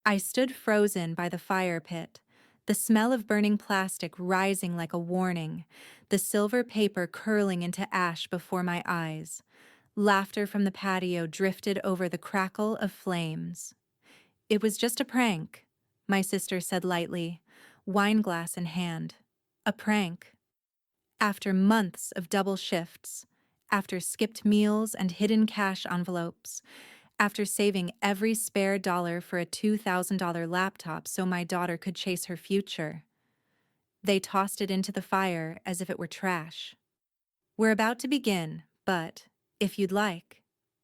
I stood frozen by the fire pit, the smell of burning plastic rising like a warning, the silver paper curling into ash before my eyes. Laughter from the patio drifted over the crackle of flames. "It was just a prank," my sister said lightly, wineglass in hand. "A prank." After months of double shifts, after skipped meals and hidden cash envelopes, after saving every spare dollar for a $2,000 laptop so my daughter could chase her future, they tossed it into the fire as if it were trash. "We're about to begin, but, if you'd like,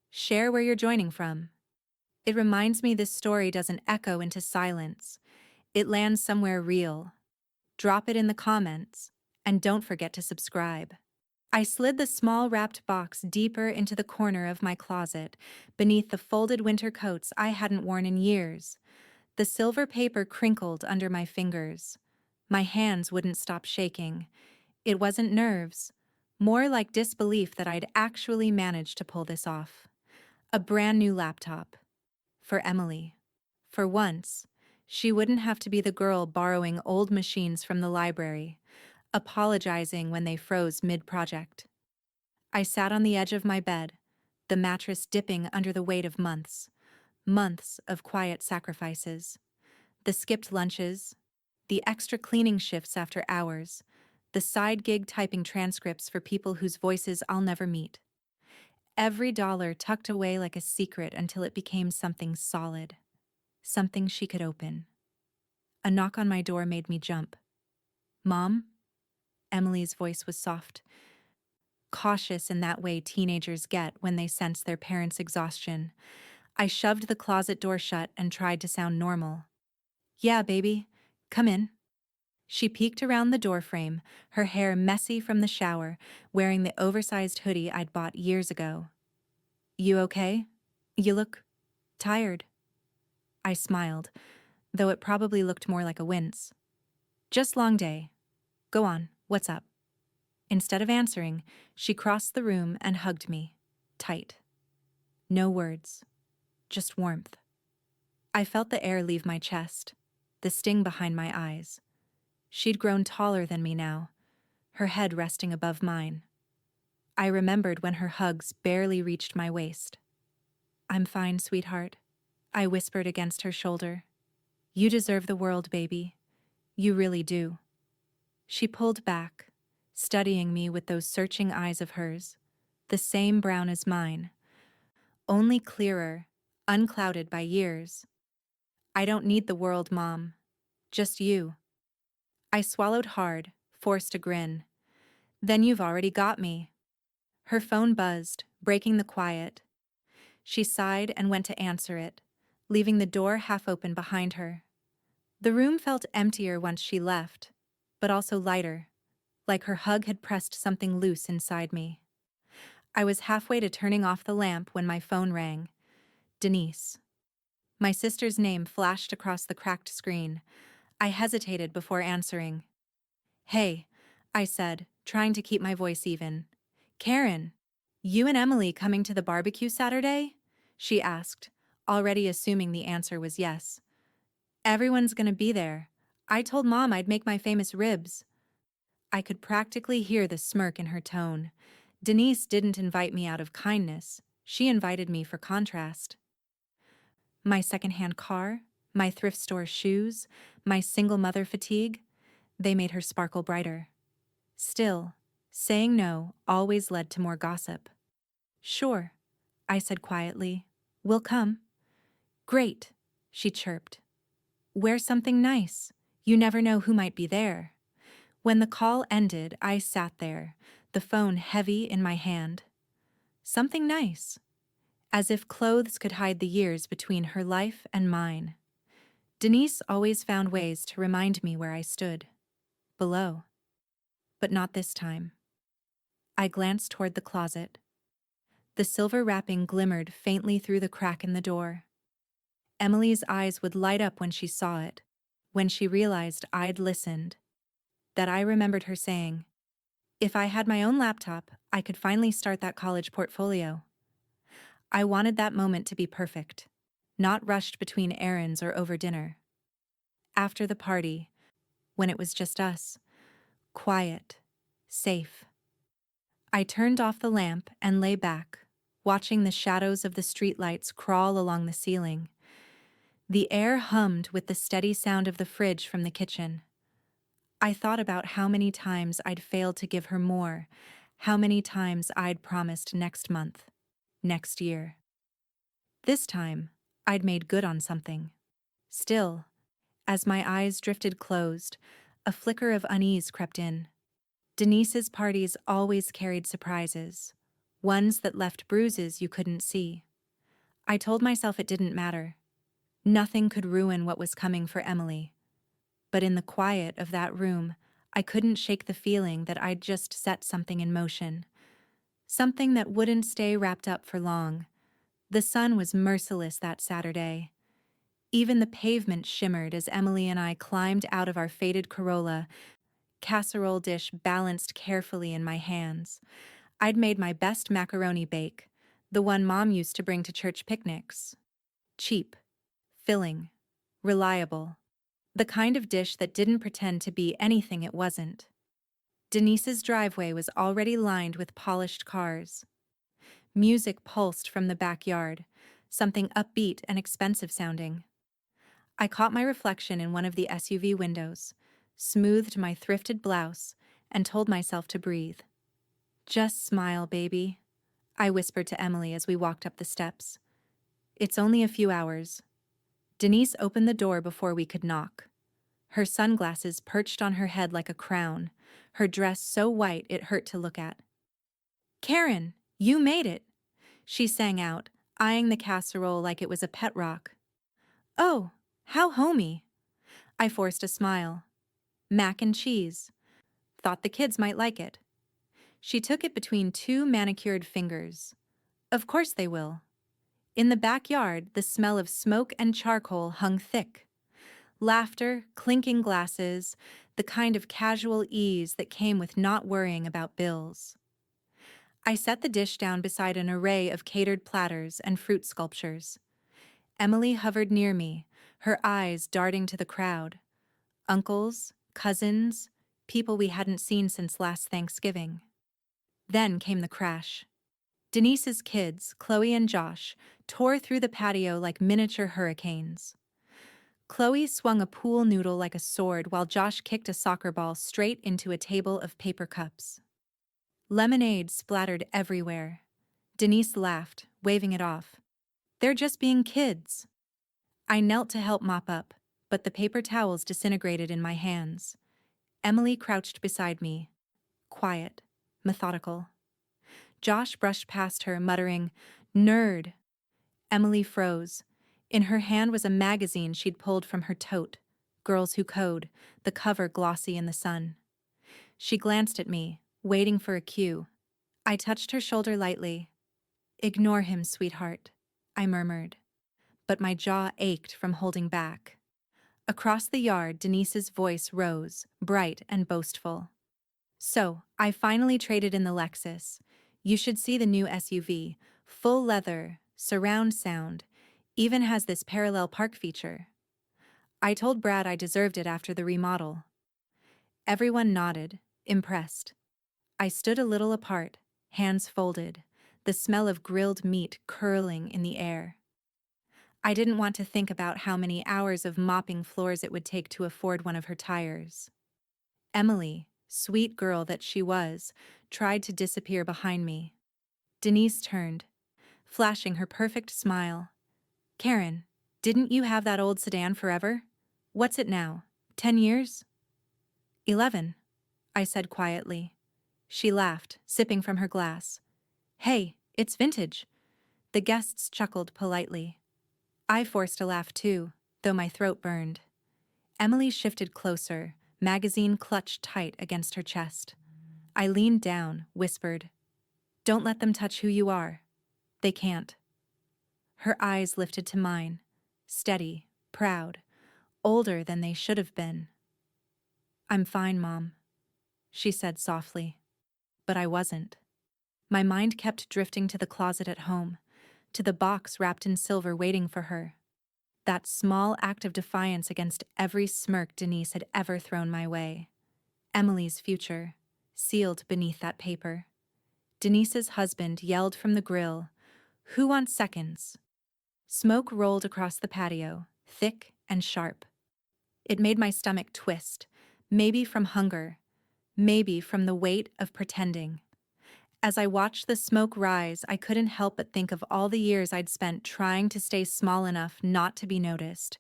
share where you're joining from." It reminds me this story doesn't echo into silence. It lands somewhere real. Drop it in the comments, and don't forget to subscribe. I slid the small wrapped box deeper into the corner of my closet, beneath the folded winter coats I hadn't worn in years. The silver paper crinkled under my fingers. My hands wouldn't stop shaking. It wasn't nerves, more like disbelief that I'd actually managed to pull this off. A brand new laptop. For Emily. For once, she wouldn't have to be the girl borrowing old machines from the library, apologizing when they froze mid-project. I sat on the edge of my bed, the mattress dipping under the weight of months of quiet sacrifices. The skipped lunches, the extra cleaning shifts after hours, the side gig typing transcripts for people whose voices I'll never meet. Every dollar tucked away like a secret until it became something solid, something she could open. A knock on my door made me jump. "Mom?" Emily's voice was soft, cautious in that way teenagers get when they sense their parents' exhaustion. I shoved the closet door shut and tried to sound normal. "Yeah, baby. Come in." She peeked around the doorframe, her hair messy from the shower, wearing the oversized hoodie I'd bought years ago. "You okay? You look tired." I smiled, though it probably looked more like a wince. "Just long day. Go on, what's up?" Instead of answering, she crossed the room and hugged me, tight. No words, just warmth. I felt the air leave my chest, the sting behind my eyes. She'd grown taller than me now, her head resting above mine. I remembered when her hugs barely reached my waist. "I'm fine, sweetheart," I whispered against her shoulder. "You deserve the world, baby. You really do." She pulled back, studying me with those searching eyes of hers, the same brown as mine, only clearer, unclouded by years. "I don't need the world, Mom. Just you." I swallowed hard, forced a grin. "Then you've already got me." Her phone buzzed, breaking the quiet. She sighed and went to answer it, leaving the door half open behind her. The room felt emptier once she left, but also lighter, like her hug had pressed something loose inside me. I was halfway to turning off the lamp when my phone rang. Denise. My sister's name flashed across the cracked screen. I hesitated before answering. "Hey," I said, trying to keep my voice even. "Karen, you and Emily coming to the barbecue Saturday?" she asked, already assuming the answer was yes. "Everyone's gonna be there. I told Mom I'd make my famous ribs." I could practically hear the smirk in her tone. Denise didn't invite me out of kindness. She invited me for contrast. My secondhand car, my thrift store shoes, my single mother fatigue, they made her sparkle brighter. Still, saying no always led to more gossip. "Sure," I said quietly. "We'll come." "Great," she chirped. "Wear something nice. You never know who might be there." When the call ended, I sat there, the phone heavy in my hand. Something nice. As if clothes could hide the years between her life and mine. Denise always found ways to remind me where I stood. Below. But not this time. I glanced toward the closet. The silver wrapping glimmered faintly through the crack in the door. Emily's eyes would light up when she saw it, when she realized I'd listened. That I remembered her saying, "If I had my own laptop, I could finally start that college portfolio." I wanted that moment to be perfect. not rushed between errands or over dinner. After the party, when it was just us, quiet, safe, I turned off the lamp and lay back, watching the shadows of the streetlights crawl along the ceiling. The air hummed with the steady sound of the fridge from the kitchen. I thought about how many times I'd failed to give her more, how many times I'd promised next month, next year. This time, I'd made good on something. Still, as my eyes drifted closed, a flicker of unease crept in. Denise's parties always carried surprises, ones that left bruises you couldn't see. I told myself it didn't matter. Nothing could ruin what was coming for Emily. But in the quiet of that room, I couldn't shake the feeling that I'd just set something in motion. Something that wouldn't stay wrapped up for long. The sun was merciless that Saturday. Even the pavement shimmered as Emily and I climbed out of our faded Corolla, casserole dish balanced carefully in my hands. I'd made my best macaroni bake, the one Mom used to bring to church picnics. Cheap, filling, reliable. The kind of dish that didn't pretend to be anything it wasn't. Denise's driveway was already lined with polished cars. Music pulsed from the backyard, something upbeat and expensive sounding. I caught my reflection in one of the SUV windows, smoothed my thrifted blouse, and told myself to breathe. Just smile, baby, I whispered to Emily as we walked up the steps. It's only a few hours. Denise opened the door before we could knock. Her sunglasses perched on her head like a crown, her dress so white it hurt to look at. Karen, you made it, she sang out, eyeing the casserole like it was a pet rock. Oh, how homey. I forced a smile. Mac and cheese. Thought the kids might like it. She took it between two manicured fingers. Of course they will. In the backyard, the smell of smoke and charcoal hung thick. Laughter, clinking glasses, the kind of casual ease that came with not worrying about bills. I set the dish down beside an array of catered platters and fruit sculptures. Emily hovered near me, her eyes darting to the crowd. Uncles, cousins, people we hadn't seen since last Thanksgiving. Then came the crash. Denise's kids, Chloe and Josh, tore through the patio like miniature hurricanes. Chloe swung a pool noodle like a sword while Josh kicked a soccer ball straight into a table of paper cups. Lemonade splattered everywhere. Denise laughed, waving it off. They're just being kids. I knelt to help mop up, but the paper towels disintegrated in my hands. Emily crouched beside me, quiet, methodical. Josh brushed past her, muttering, "Nerd." Emily froze. In her hand was a magazine she'd pulled from her tote, Girls Who Code, the cover glossy in the sun. She glanced at me, waiting for a cue. I touched her shoulder lightly. "Ignore him, sweetheart," I murmured. But my jaw ached from holding back. Across the yard, Denise's voice rose, bright and boastful. "So, I finally traded in the Lexus. You should see the new SUV. Full leather, surround sound, even has this parallel park feature." I told Brad I deserved it after the remodel. Everyone nodded, impressed. I stood a little apart, hands folded, the smell of grilled meat curling in the air. I didn't want to think about how many hours of mopping floors it would take to afford one of her tires. Emily, sweet girl that she was, tried to disappear behind me. Denise turned, flashing her perfect smile. "Karen, didn't you have that old sedan forever? What's it now? 10 years?" 11, I said quietly. She laughed, sipping from her glass. "Hey, it's vintage." The guests chuckled politely. I forced a laugh too, though my throat burned. Emily shifted closer, magazine clutched tight against her chest. I leaned down, whispered, "Don't let them touch who you are. They can't." Her eyes lifted to mine, steady, proud, older than they should have been. "I'm fine, Mom," she said softly. But I wasn't. My mind kept drifting to the closet at home, to the box wrapped in silver waiting for her. That small act of defiance against every smirk Denise had ever thrown my way. Emily's future, sealed beneath that paper. Denise's husband yelled from the grill, "Who wants seconds?" Smoke rolled across the patio, thick and sharp. It made my stomach twist, maybe from hunger, maybe from the weight of pretending. As I watched the smoke rise, I couldn't help but think of all the years I'd spent trying to stay small enough not to be noticed,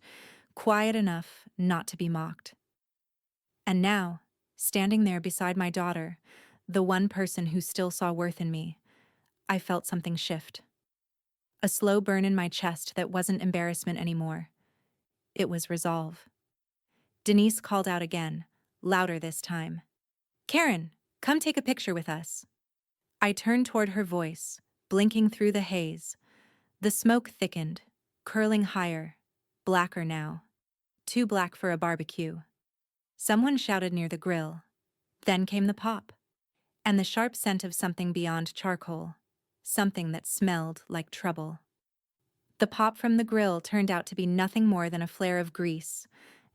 quiet enough not to be mocked. And now, standing there beside my daughter, the one person who still saw worth in me, I felt something shift. A slow burn in my chest that wasn't embarrassment anymore. It was resolve. Denise called out again, louder this time. "Karen, come take a picture with us." I turned toward her voice, blinking through the haze. The smoke thickened, curling higher, blacker now. Too black for a barbecue. Someone shouted near the grill. Then came the pop, and the sharp scent of something beyond charcoal, something that smelled like trouble. The pop from the grill turned out to be nothing more than a flare of grease,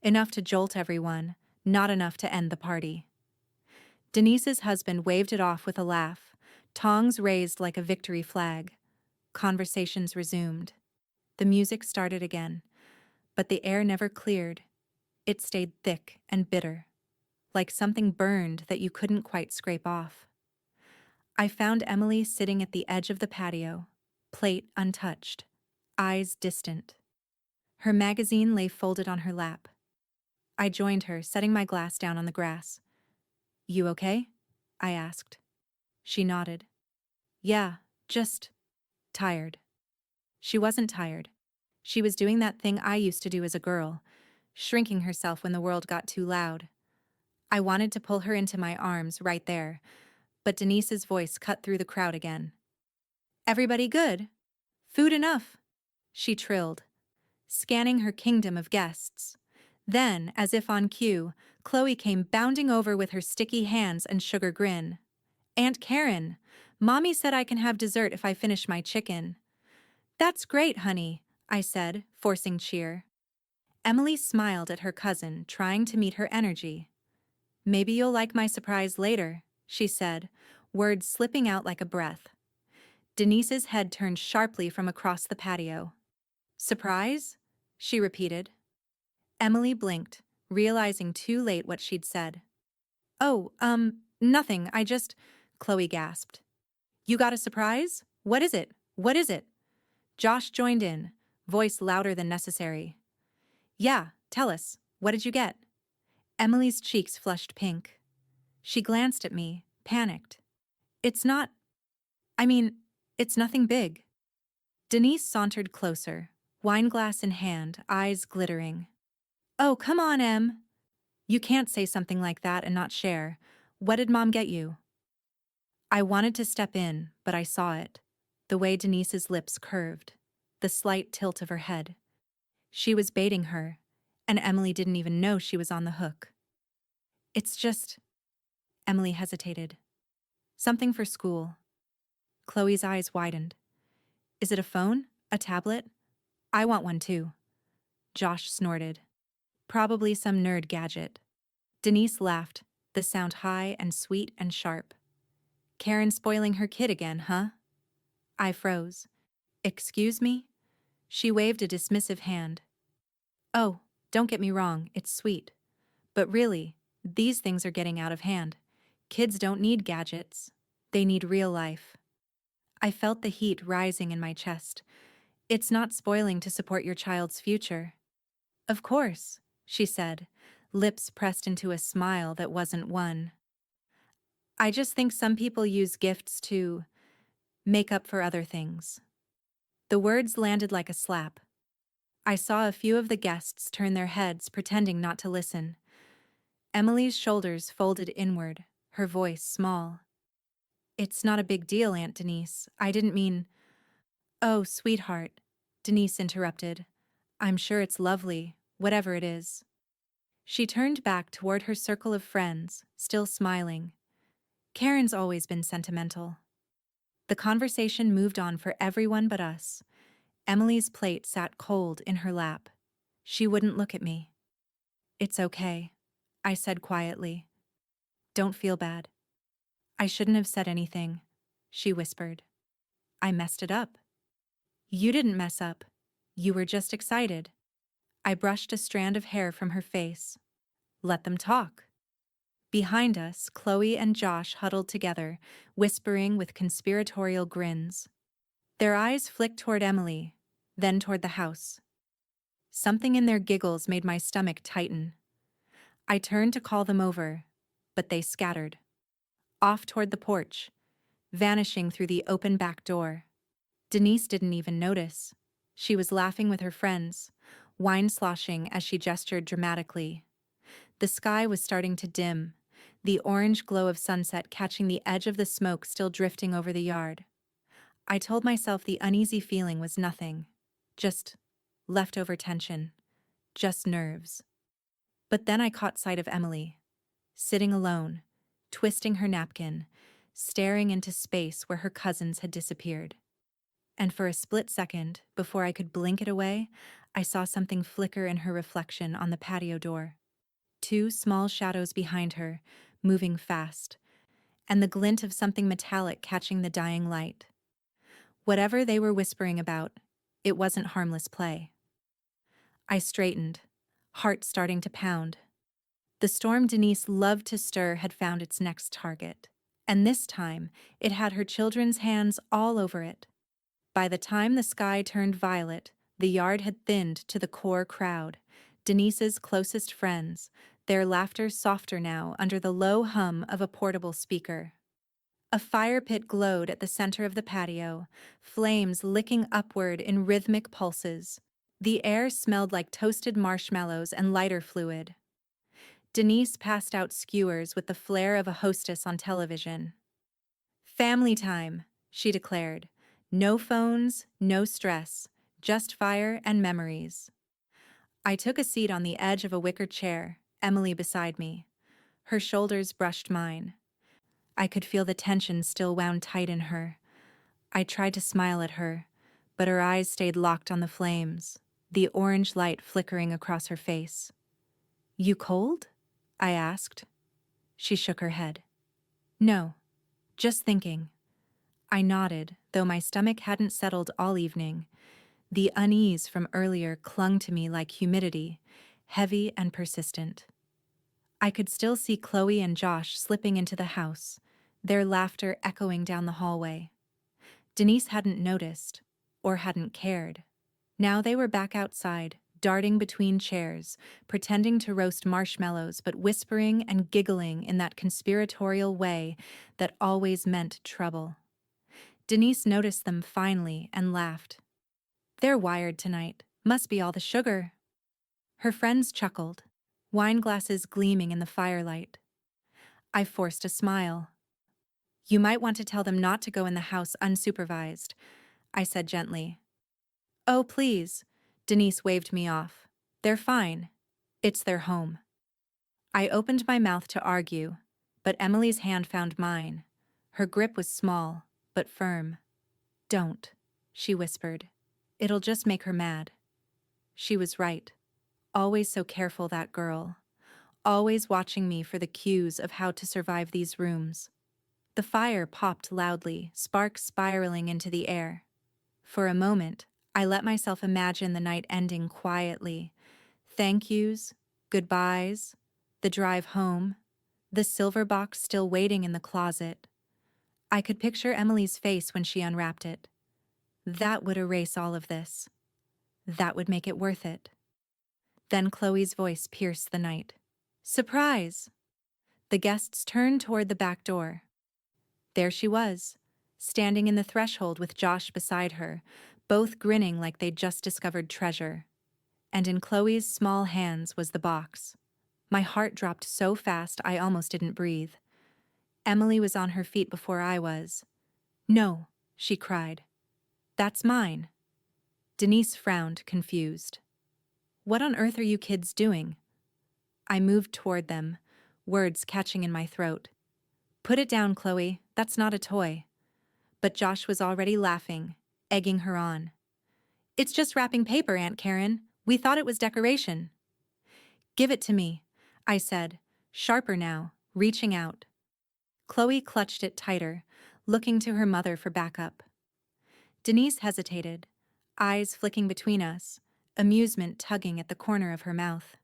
enough to jolt everyone, not enough to end the party. Denise's husband waved it off with a laugh, tongs raised like a victory flag. Conversations resumed. The music started again, but the air never cleared. It stayed thick and bitter, like something burned that you couldn't quite scrape off. I found Emily sitting at the edge of the patio, plate untouched, eyes distant. Her magazine lay folded on her lap. I joined her, setting my glass down on the grass. "You okay?" I asked. She nodded. "Yeah, just tired." She wasn't tired. She was doing that thing I used to do as a girl, shrinking herself when the world got too loud. I wanted to pull her into my arms right there, but Denise's voice cut through the crowd again. "Everybody good? Food enough?" she trilled, scanning her kingdom of guests. Then, as if on cue, Chloe came bounding over with her sticky hands and sugar grin. "Aunt Karen, Mommy said I can have dessert if I finish my chicken." "That's great, honey," I said, forcing cheer. Emily smiled at her cousin, trying to meet her energy. "Maybe you'll like my surprise later," she said, words slipping out like a breath. Denise's head turned sharply from across the patio. "Surprise?" she repeated. Emily blinked, realizing too late what she'd said. "Oh, nothing, Chloe gasped. "You got a surprise? What is it? What is it?" Josh joined in, voice louder than necessary. "Yeah, tell us, what did you get?" Emily's cheeks flushed pink. She glanced at me, panicked. "It's not, I mean, it's nothing big." Denise sauntered closer, wineglass in hand, eyes glittering. "Oh, come on, Em. You can't say something like that and not share. What did Mom get you?" I wanted to step in, but I saw it. The way Denise's lips curved, the slight tilt of her head. She was baiting her, and Emily didn't even know she was on the hook. "It's just," Emily hesitated. "Something for school." Chloe's eyes widened. "Is it a phone? A tablet? I want one too." Josh snorted. "Probably some nerd gadget." Denise laughed, the sound high and sweet and sharp. "Karen spoiling her kid again, huh?" I froze. "Excuse me?" She waved a dismissive hand. "Oh, don't get me wrong, it's sweet. But really, these things are getting out of hand. Kids don't need gadgets. They need real life." I felt the heat rising in my chest. "It's not spoiling to support your child's future." "Of course," she said, lips pressed into a smile that wasn't one. "I just think some people use gifts to make up for other things." The words landed like a slap. I saw a few of the guests turn their heads, pretending not to listen. Emily's shoulders folded inward, her voice small. "It's not a big deal, Aunt Denise. I didn't mean—" "Oh, sweetheart," Denise interrupted. "I'm sure it's lovely, whatever it is." She turned back toward her circle of friends, still smiling. "Karen's always been sentimental." The conversation moved on for everyone but us. Emily's plate sat cold in her lap, She wouldn't look at me. "It's okay," I said quietly. "Don't feel bad." "I shouldn't have said anything," she whispered. "I messed it up." "You didn't mess up. You were just excited." I brushed a strand of hair from her face. "Let them talk." Behind us, Chloe and Josh huddled together, whispering with conspiratorial grins. Their eyes flicked toward Emily, then toward the house. Something in their giggles made my stomach tighten. I turned to call them over, but they scattered. Off toward the porch, vanishing through the open back door. Denise didn't even notice. She was laughing with her friends, wine sloshing as she gestured dramatically. The sky was starting to dim, the orange glow of sunset catching the edge of the smoke still drifting over the yard. I told myself the uneasy feeling was nothing. Just leftover tension. Just nerves. But then I caught sight of Emily, sitting alone, twisting her napkin, staring into space where her cousins had disappeared. And for a split second, before I could blink it away, I saw something flicker in her reflection on the patio door. Two small shadows behind her, moving fast, and the glint of something metallic catching the dying light. Whatever they were whispering about, it wasn't harmless play. I straightened, heart starting to pound. The storm Denise loved to stir had found its next target, and this time it had her children's hands all over it. By the time the sky turned violet, the yard had thinned to the core crowd, Denise's closest friends, their laughter softer now under the low hum of a portable speaker. A fire pit glowed at the center of the patio, flames licking upward in rhythmic pulses. The air smelled like toasted marshmallows and lighter fluid. Denise passed out skewers with the flair of a hostess on television. "Family time," she declared. "No phones, no stress, just fire and memories." I took a seat on the edge of a wicker chair, Emily beside me. Her shoulders brushed mine. I could feel the tension still wound tight in her. I tried to smile at her, but her eyes stayed locked on the flames, the orange light flickering across her face. "You cold?" I asked. She shook her head. "No, just thinking." I nodded, though my stomach hadn't settled all evening. The unease from earlier clung to me like humidity, heavy and persistent. I could still see Chloe and Josh slipping into the house, their laughter echoing down the hallway. Denise hadn't noticed, or hadn't cared. Now they were back outside, darting between chairs, pretending to roast marshmallows but whispering and giggling in that conspiratorial way that always meant trouble. Denise noticed them finally and laughed. "They're wired tonight. Must be all the sugar." Her friends chuckled, wine glasses gleaming in the firelight. I forced a smile. "You might want to tell them not to go in the house unsupervised," I said gently. "Oh, please," Denise waved me off. "They're fine. It's their home." I opened my mouth to argue, but Emily's hand found mine. Her grip was small, but firm. "Don't," she whispered. "It'll just make her mad." She was right. Always so careful, that girl. Always watching me for the cues of how to survive these rooms. The fire popped loudly, sparks spiraling into the air. For a moment, I let myself imagine the night ending quietly. Thank yous, goodbyes, the drive home, the silver box still waiting in the closet. I could picture Emily's face when she unwrapped it. That would erase all of this. That would make it worth it. Then Chloe's voice pierced the night. "Surprise!" The guests turned toward the back door. There she was, standing in the threshold with Josh beside her, both grinning like they'd just discovered treasure. And in Chloe's small hands was the box. My heart dropped so fast I almost didn't breathe. Emily was on her feet before I was. "No," she cried. "That's mine." Denise frowned, confused. "What on earth are you kids doing?" I moved toward them, words catching in my throat. "Put it down, Chloe. That's not a toy." But Josh was already laughing, egging her on. "It's just wrapping paper, Aunt Karen. We thought it was decoration. Give it to me, I said, sharper now, reaching out. Chloe clutched it tighter, looking to her mother for backup. Denise hesitated, eyes flicking between us, amusement tugging at the corner of her mouth.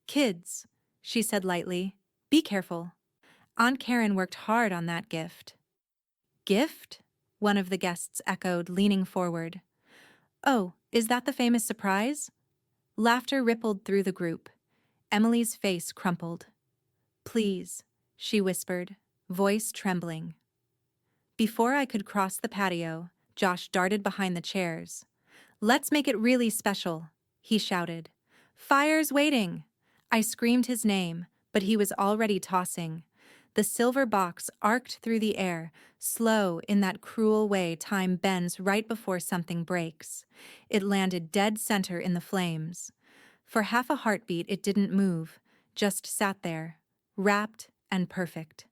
Kids, she said lightly, be careful. Aunt Karen worked hard on that gift. Gift? One of the guests echoed, leaning forward. Oh, is that the famous surprise? Laughter rippled through the group. Emily's face crumpled. Please, she whispered, voice trembling. Before I could cross the patio, Josh darted behind the chairs. Let's make it really special, he shouted. Fire's waiting! I screamed his name, but he was already tossing. The silver box arced through the air, slow in that cruel way time bends right before something breaks. It landed dead center in the flames. For half a heartbeat it didn't move, just sat there, wrapped and perfect.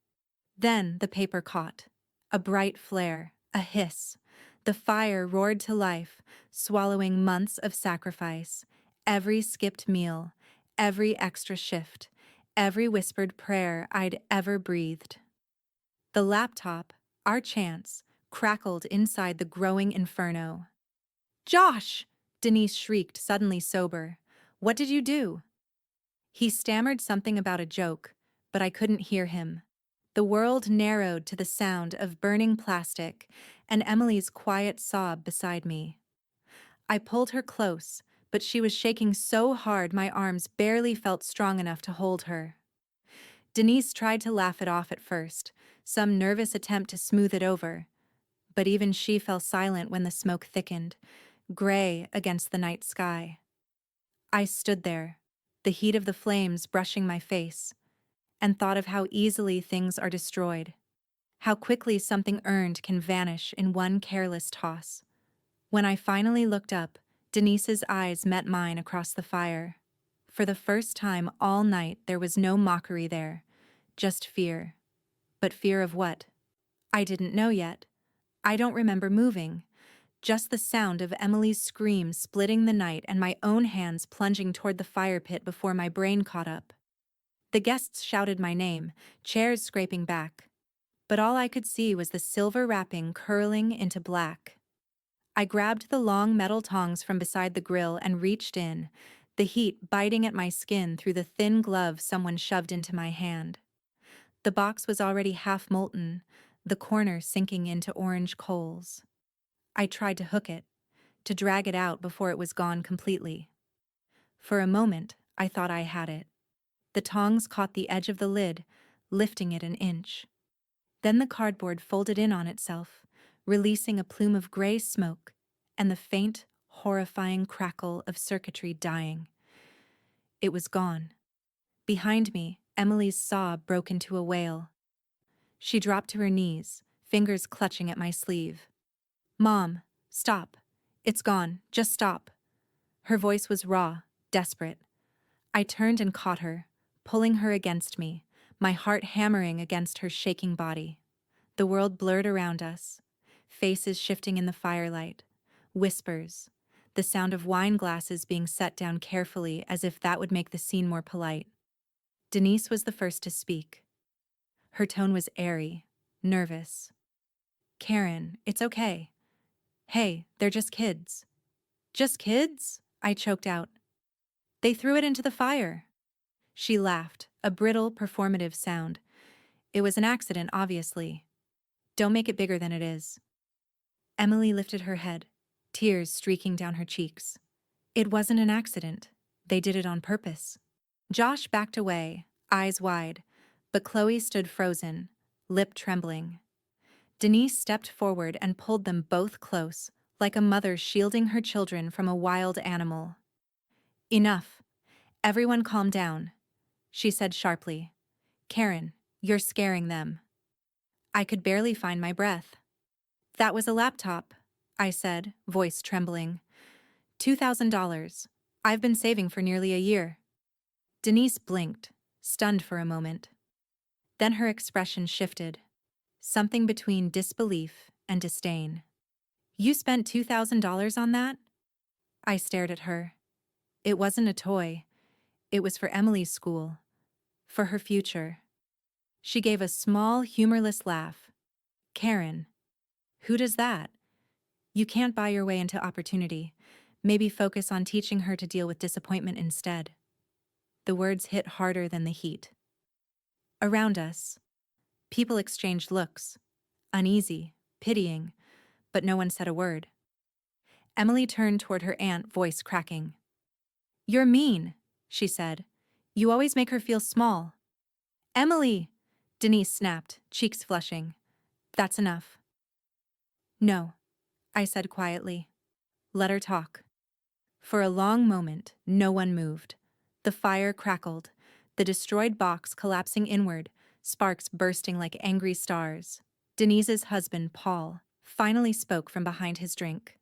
Then the paper caught. A bright flare, a hiss. The fire roared to life, swallowing months of sacrifice, every skipped meal, every extra shift, every whispered prayer I'd ever breathed. The laptop, our chance, crackled inside the growing inferno. Josh! Denise shrieked, suddenly sober. What did you do? He stammered something about a joke, but I couldn't hear him. The world narrowed to the sound of burning plastic and Emily's quiet sob beside me. I pulled her close, but she was shaking so hard my arms barely felt strong enough to hold her. Denise tried to laugh it off at first, some nervous attempt to smooth it over, but even she fell silent when the smoke thickened, gray against the night sky. I stood there, the heat of the flames brushing my face, and thought of how easily things are destroyed, how quickly something earned can vanish in one careless toss. When I finally looked up, Denise's eyes met mine across the fire. For the first time all night there was no mockery there, just fear. But fear of what? I didn't know yet. I don't remember moving. Just the sound of Emily's scream splitting the night and my own hands plunging toward the fire pit before my brain caught up. The guests shouted my name, chairs scraping back. But all I could see was the silver wrapping curling into black. I grabbed the long metal tongs from beside the grill and reached in, the heat biting at my skin through the thin glove someone shoved into my hand. The box was already half molten, the corner sinking into orange coals. I tried to hook it, to drag it out before it was gone completely. For a moment, I thought I had it. The tongs caught the edge of the lid, lifting it an inch. Then the cardboard folded in on itself, releasing a plume of gray smoke and the faint, horrifying crackle of circuitry dying. It was gone. Behind me, Emily's sob broke into a wail. She dropped to her knees, fingers clutching at my sleeve. Mom, stop. It's gone. Just stop. Her voice was raw, desperate. I turned and caught her, pulling her against me, my heart hammering against her shaking body. The world blurred around us, faces shifting in the firelight, whispers, the sound of wine glasses being set down carefully as if that would make the scene more polite. Denise was the first to speak. Her tone was airy, nervous. Karen, it's okay. Hey, they're just kids. Just kids? I choked out. They threw it into the fire. She laughed, a brittle, performative sound. It was an accident, obviously. Don't make it bigger than it is. Emily lifted her head, tears streaking down her cheeks. It wasn't an accident. They did it on purpose. Josh backed away, eyes wide, but Chloe stood frozen, lip trembling. Denise stepped forward and pulled them both close, like a mother shielding her children from a wild animal. Enough. Everyone calm down, she said sharply. Karen, you're scaring them. I could barely find my breath. That was a laptop, I said, voice trembling. $2,000. I've been saving for nearly a year. Denise blinked, stunned for a moment. Then her expression shifted, something between disbelief and disdain. You spent $2,000 on that? I stared at her. It wasn't a toy. It was for Emily's school. For her future. She gave a small, humorless laugh. Karen. Who does that? You can't buy your way into opportunity. Maybe focus on teaching her to deal with disappointment instead. The words hit harder than the heat. Around us, people exchanged looks. Uneasy, pitying, but no one said a word. Emily turned toward her aunt, voice cracking. You're mean, she said. You always make her feel small. Emily! Denise snapped, cheeks flushing. That's enough. No, I said quietly. Let her talk. For a long moment, no one moved. The fire crackled, the destroyed box collapsing inward, sparks bursting like angry stars. Denise's husband, Paul, finally spoke from behind his drink.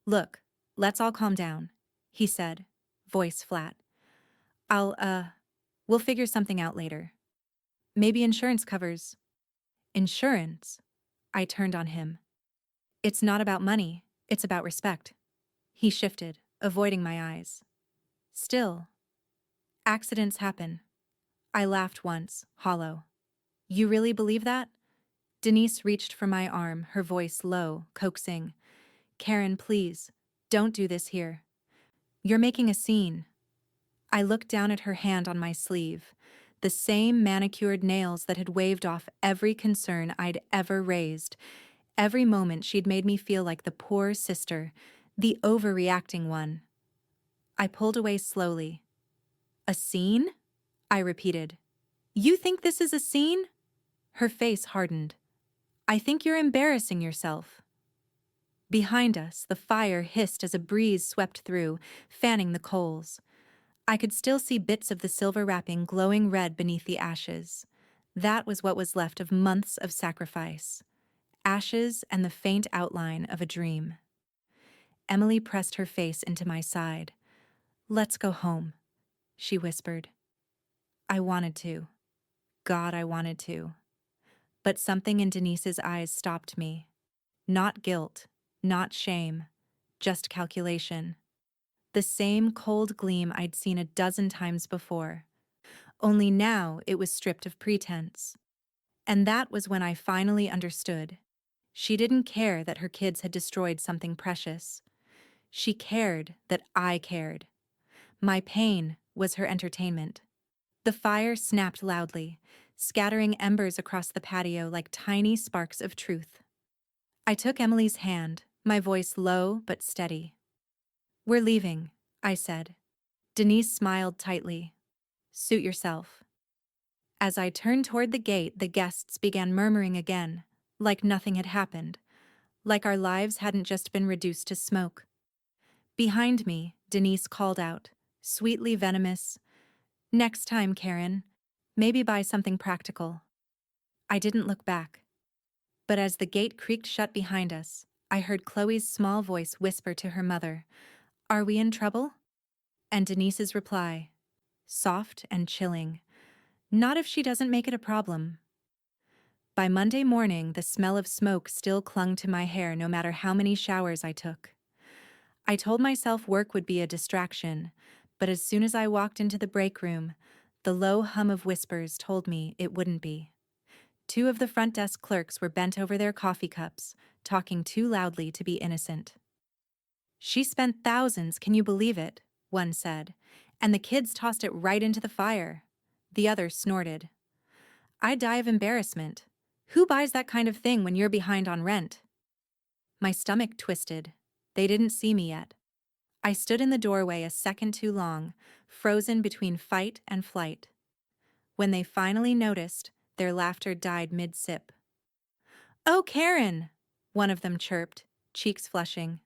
Look, let's all calm down, he said, voice flat. We'll figure something out later. Maybe insurance covers. Insurance? I turned on him. It's not about money, it's about respect. He shifted, avoiding my eyes. Still, accidents happen. I laughed once, hollow. You really believe that? Denise reached for my arm, her voice low, coaxing. Karen, please, don't do this here. You're making a scene. I looked down at her hand on my sleeve, the same manicured nails that had waved off every concern I'd ever raised. Every moment she'd made me feel like the poor sister, the overreacting one. I pulled away slowly. A scene? I repeated. You think this is a scene? Her face hardened. I think you're embarrassing yourself. Behind us, the fire hissed as a breeze swept through, fanning the coals. I could still see bits of the silver wrapping glowing red beneath the ashes. That was what was left of months of sacrifice. Ashes and the faint outline of a dream. Emily pressed her face into my side. Let's go home, she whispered. I wanted to. God, I wanted to. But something in Denise's eyes stopped me. Not guilt, not shame, just calculation. The same cold gleam I'd seen a dozen times before. Only now it was stripped of pretense. And that was when I finally understood. She didn't care that her kids had destroyed something precious. She cared that I cared. My pain was her entertainment. The fire snapped loudly, scattering embers across the patio like tiny sparks of truth. I took Emily's hand, my voice low but steady. We're leaving, I said. Denise smiled tightly. Suit yourself. As I turned toward the gate, the guests began murmuring again, like nothing had happened, like our lives hadn't just been reduced to smoke. Behind me, Denise called out, sweetly venomous, Next time, Karen, maybe buy something practical. I didn't look back. But as the gate creaked shut behind us, I heard Chloe's small voice whisper to her mother, Are we in trouble? And Denise's reply, soft and chilling, Not if she doesn't make it a problem. By Monday morning, the smell of smoke still clung to my hair no matter how many showers I took. I told myself work would be a distraction, but as soon as I walked into the break room, the low hum of whispers told me it wouldn't be. Two of the front desk clerks were bent over their coffee cups, talking too loudly to be innocent. She spent thousands, can you believe it? One said, and the kids tossed it right into the fire. The other snorted. I'd die of embarrassment. Who buys that kind of thing when you're behind on rent? My stomach twisted. They didn't see me yet. I stood in the doorway a second too long, frozen between fight and flight. When they finally noticed, their laughter died mid-sip. Oh, Karen! One of them chirped, cheeks flushing.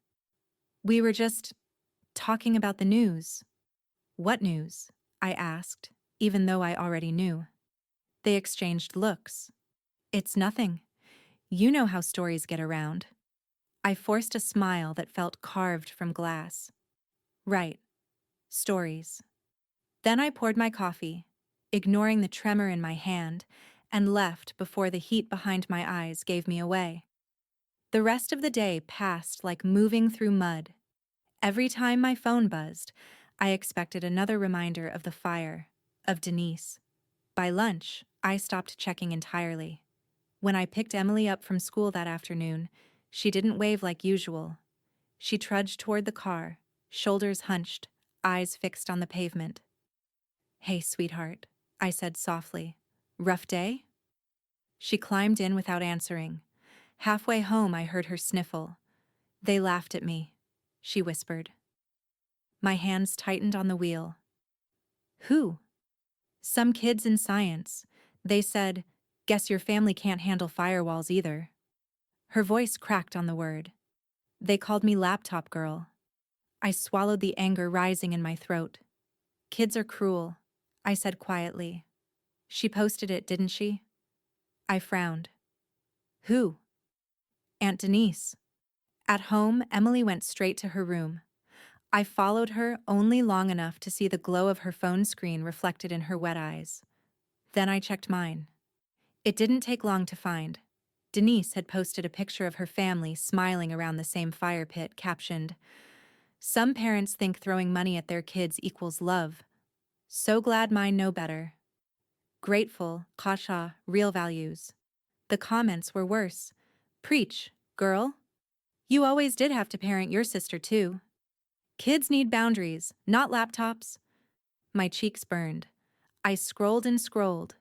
We were just talking about the news. What news? I asked, even though I already knew. They exchanged looks. It's nothing. You know how stories get around. I forced a smile that felt carved from glass. Right. Stories. Then I poured my coffee, ignoring the tremor in my hand, and left before the heat behind my eyes gave me away. The rest of the day passed like moving through mud. Every time my phone buzzed, I expected another reminder of the fire, of Denise. By lunch, I stopped checking entirely. When I picked Emily up from school that afternoon, she didn't wave like usual. She trudged toward the car, shoulders hunched, eyes fixed on the pavement. "Hey, sweetheart," I said softly. "Rough day?" She climbed in without answering. Halfway home, I heard her sniffle. "They laughed at me," she whispered. My hands tightened on the wheel. "Who?" "Some kids in science. They said, 'Guess your family can't handle firewalls either.'" Her voice cracked on the word. "They called me Laptop Girl." I swallowed the anger rising in my throat. "Kids are cruel," I said quietly. "She posted it, didn't she?" I frowned. "Who?" "Aunt Denise." At home, Emily went straight to her room. I followed her only long enough to see the glow of her phone screen reflected in her wet eyes. Then I checked mine. It didn't take long to find. Denise had posted a picture of her family smiling around the same fire pit, captioned, "Some parents think throwing money at their kids equals love. So glad mine know better. Grateful, kasha, real values." The comments were worse. "Preach, girl. You always did have to parent your sister too. Kids need boundaries, not laptops." My cheeks burned. I scrolled and scrolled,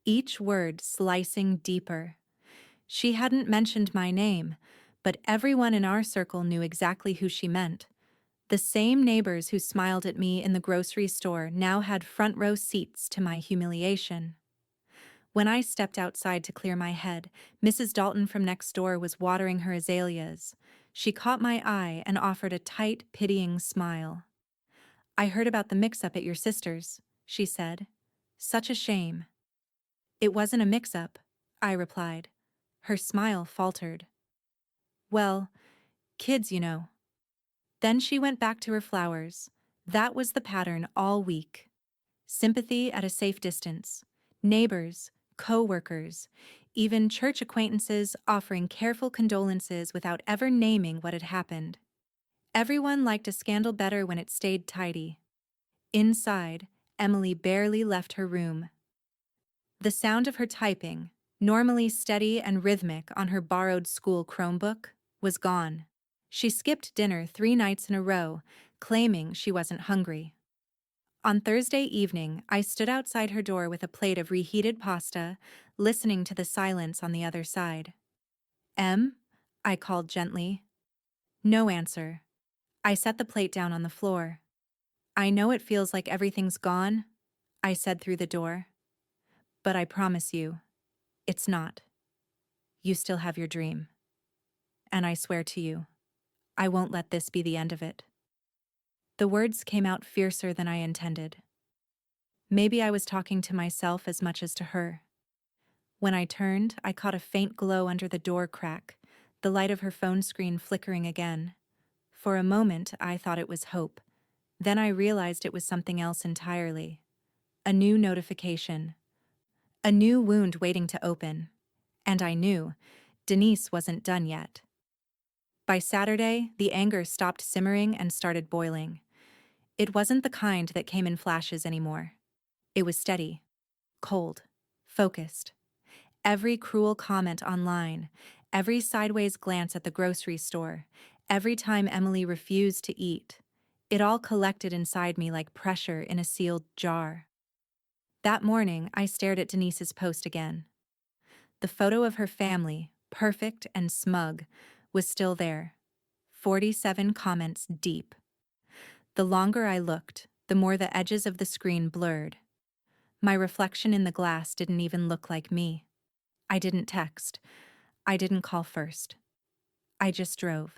each word slicing deeper. She hadn't mentioned my name, but everyone in our circle knew exactly who she meant. The same neighbors who smiled at me in the grocery store now had front row seats to my humiliation. When I stepped outside to clear my head, Mrs. Dalton from next door was watering her azaleas. She caught my eye and offered a tight, pitying smile. "I heard about the mix-up at your sister's," she said. "Such a shame." "It wasn't a mix-up," I replied. Her smile faltered. "Well, kids, you know." Then she went back to her flowers. That was the pattern all week. Sympathy at a safe distance. Neighbors, co-workers, even church acquaintances offering careful condolences without ever naming what had happened. Everyone liked a scandal better when it stayed tidy. Inside, Emily barely left her room. The sound of her typing, normally steady and rhythmic on her borrowed school Chromebook, was gone. She skipped dinner 3 nights in a row, claiming she wasn't hungry. On Thursday evening, I stood outside her door with a plate of reheated pasta, listening to the silence on the other side. "Em?" I called gently. No answer. I set the plate down on the floor. "I know it feels like everything's gone," I said through the door. "But I promise you, it's not. You still have your dream. And I swear to you, I won't let this be the end of it." The words came out fiercer than I intended. Maybe I was talking to myself as much as to her. When I turned, I caught a faint glow under the door crack, the light of her phone screen flickering again. For a moment, I thought it was hope. Then I realized it was something else entirely. A new notification. A new wound waiting to open. And I knew Denise wasn't done yet. By Saturday, the anger stopped simmering and started boiling. It wasn't the kind that came in flashes anymore. It was steady, cold, focused. Every cruel comment online, every sideways glance at the grocery store, every time Emily refused to eat, it all collected inside me like pressure in a sealed jar. That morning, I stared at Denise's post again. The photo of her family, perfect and smug, was still there. 47 comments deep. The longer I looked, the more the edges of the screen blurred. My reflection in the glass didn't even look like me. I didn't text. I didn't call first. I just drove.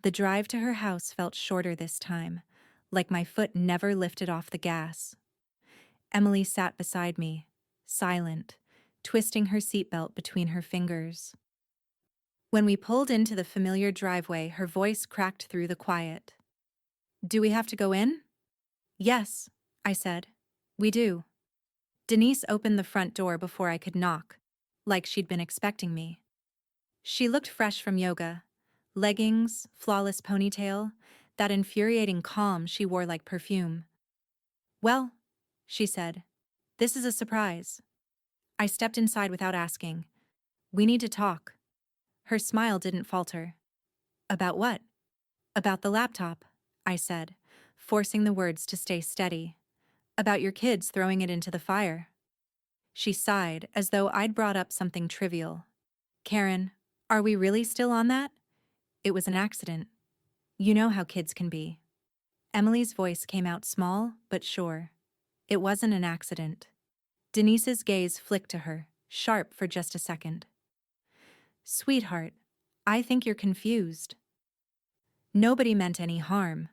The drive to her house felt shorter this time, like my foot never lifted off the gas. Emily sat beside me, silent, twisting her seatbelt between her fingers. When we pulled into the familiar driveway, her voice cracked through the quiet. "Do we have to go in?" "Yes," I said. "We do." Denise opened the front door before I could knock, like she'd been expecting me. She looked fresh from yoga. Leggings, flawless ponytail, that infuriating calm she wore like perfume. "Well," she said, "this is a surprise." I stepped inside without asking. "We need to talk." Her smile didn't falter. "About what?" "About the laptop," I said, forcing the words to stay steady. "About your kids throwing it into the fire." She sighed, as though I'd brought up something trivial. "Karen, are we really still on that? It was an accident. You know how kids can be." Emily's voice came out small but sure. "It wasn't an accident." Denise's gaze flicked to her, sharp for just a second. "Sweetheart, I think you're confused. Nobody meant any harm."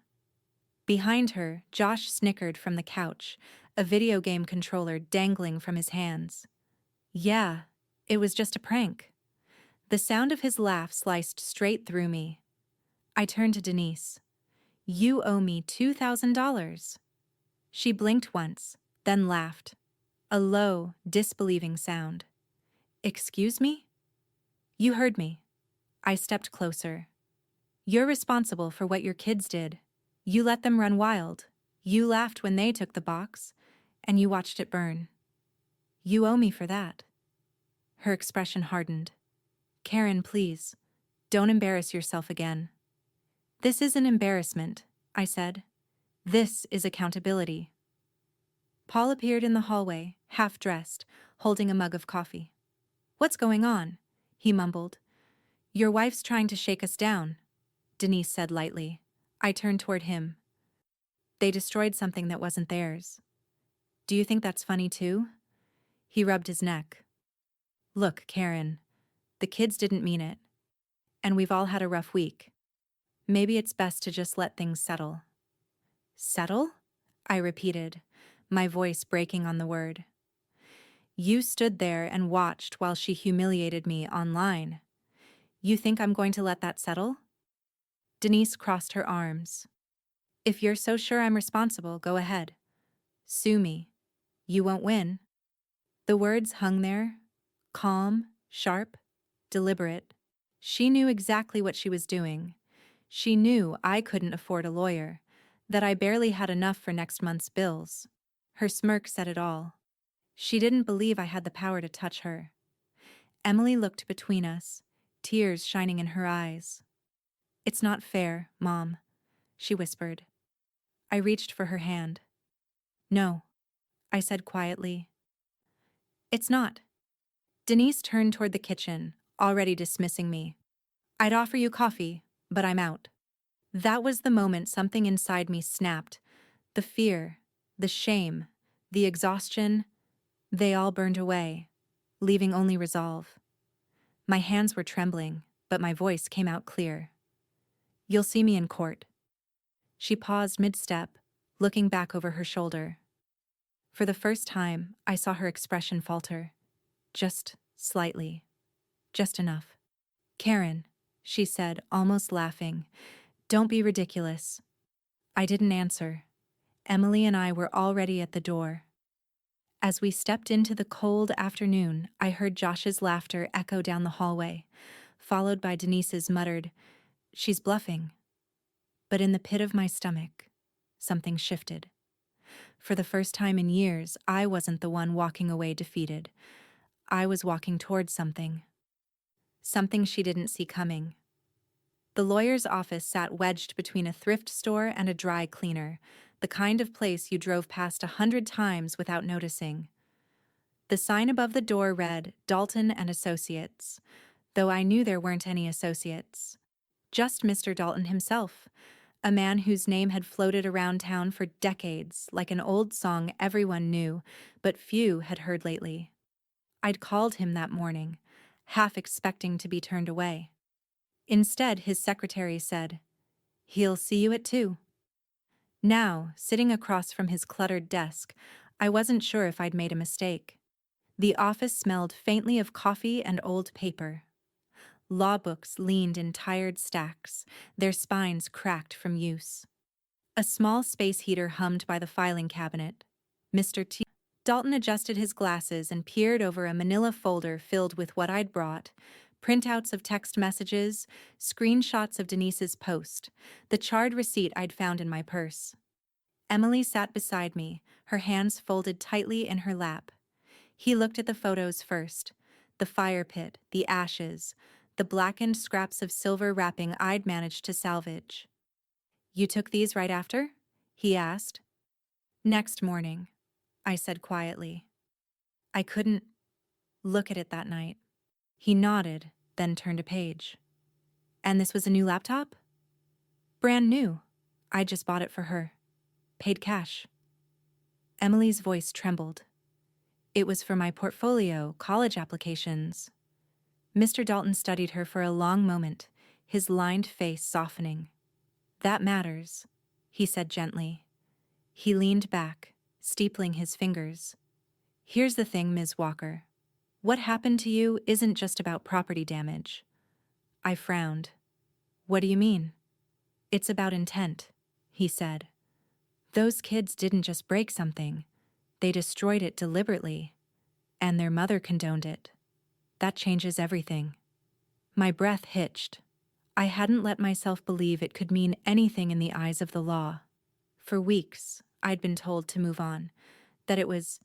Behind her, Josh snickered from the couch, a video game controller dangling from his hands. "Yeah, it was just a prank." The sound of his laugh sliced straight through me. I turned to Denise. "You owe me $2,000. She blinked once, then laughed. A low, disbelieving sound. "Excuse me?" "You heard me." I stepped closer. "You're responsible for what your kids did. You let them run wild. You laughed when they took the box, and you watched it burn. You owe me for that." Her expression hardened. "Karen, please, don't embarrass yourself again." "This isn't embarrassment," I said. "This is accountability." Paul appeared in the hallway, half-dressed, holding a mug of coffee. "What's going on?" he mumbled. "Your wife's trying to shake us down," Denise said lightly. I turned toward him. "They destroyed something that wasn't theirs. Do you think that's funny too?" He rubbed his neck. "Look, Karen, the kids didn't mean it. And we've all had a rough week. Maybe it's best to just let things settle." "Settle?" I repeated, my voice breaking on the word. "You stood there and watched while she humiliated me online. You think I'm going to let that settle?" Denise crossed her arms. "If you're so sure I'm responsible, go ahead. Sue me. You won't win." The words hung there, calm, sharp, deliberate. She knew exactly what she was doing. She knew I couldn't afford a lawyer, that I barely had enough for next month's bills. Her smirk said it all. She didn't believe I had the power to touch her. Emily looked between us, tears shining in her eyes. "It's not fair, Mom," she whispered. I reached for her hand. "No," I said quietly. "It's not." Denise turned toward the kitchen, already dismissing me. "I'd offer you coffee, but I'm out." That was the moment something inside me snapped. The fear, the shame, the exhaustion, they all burned away, leaving only resolve. My hands were trembling, but my voice came out clear. "You'll see me in court." She paused mid-step, looking back over her shoulder. For the first time, I saw her expression falter. Just slightly. Just enough. "Karen," she said, almost laughing, "don't be ridiculous." I didn't answer. Emily and I were already at the door. As we stepped into the cold afternoon, I heard Josh's laughter echo down the hallway, followed by Denise's muttered, "She's bluffing." But in the pit of my stomach, something shifted. For the first time in years, I wasn't the one walking away defeated. I was walking towards something. Something she didn't see coming. The lawyer's office sat wedged between a thrift store and a dry cleaner, the kind of place you drove past 100 times without noticing. The sign above the door read, "Dalton and Associates," though I knew there weren't any associates. Just Mr. Dalton himself, a man whose name had floated around town for decades, like an old song everyone knew, but few had heard lately. I'd called him that morning, half expecting to be turned away. Instead, his secretary said, "He'll see you at 2. Now, sitting across from his cluttered desk, I wasn't sure if I'd made a mistake. The office smelled faintly of coffee and old paper. Law books leaned in tired stacks, their spines cracked from use. A small space heater hummed by the filing cabinet. Mr. T. Dalton adjusted his glasses and peered over a manila folder filled with what I'd brought, Printouts of text messages, screenshots of Denise's post, the charred receipt I'd found in my purse. Emily sat beside me, her hands folded tightly in her lap. He looked at the photos first, the fire pit, the ashes, the blackened scraps of silver wrapping I'd managed to salvage. "You took these right after?" he asked. "Next morning," I said quietly. I couldn't look at it that night. He nodded, then turned a page. "And this was a new laptop?" "Brand new. I just bought it for her. Paid cash." Emily's voice trembled. "It was for my portfolio, college applications." Mr. Dalton studied her for a long moment, his lined face softening. "That matters," he said gently. He leaned back, steepling his fingers. "Here's the thing, Ms. Walker. What happened to you isn't just about property damage." I frowned. "What do you mean?" "It's about intent," he said. "Those kids didn't just break something. They destroyed it deliberately. And their mother condoned it. That changes everything." My breath hitched. I hadn't let myself believe it could mean anything in the eyes of the law. For weeks, I'd been told to move on, that it was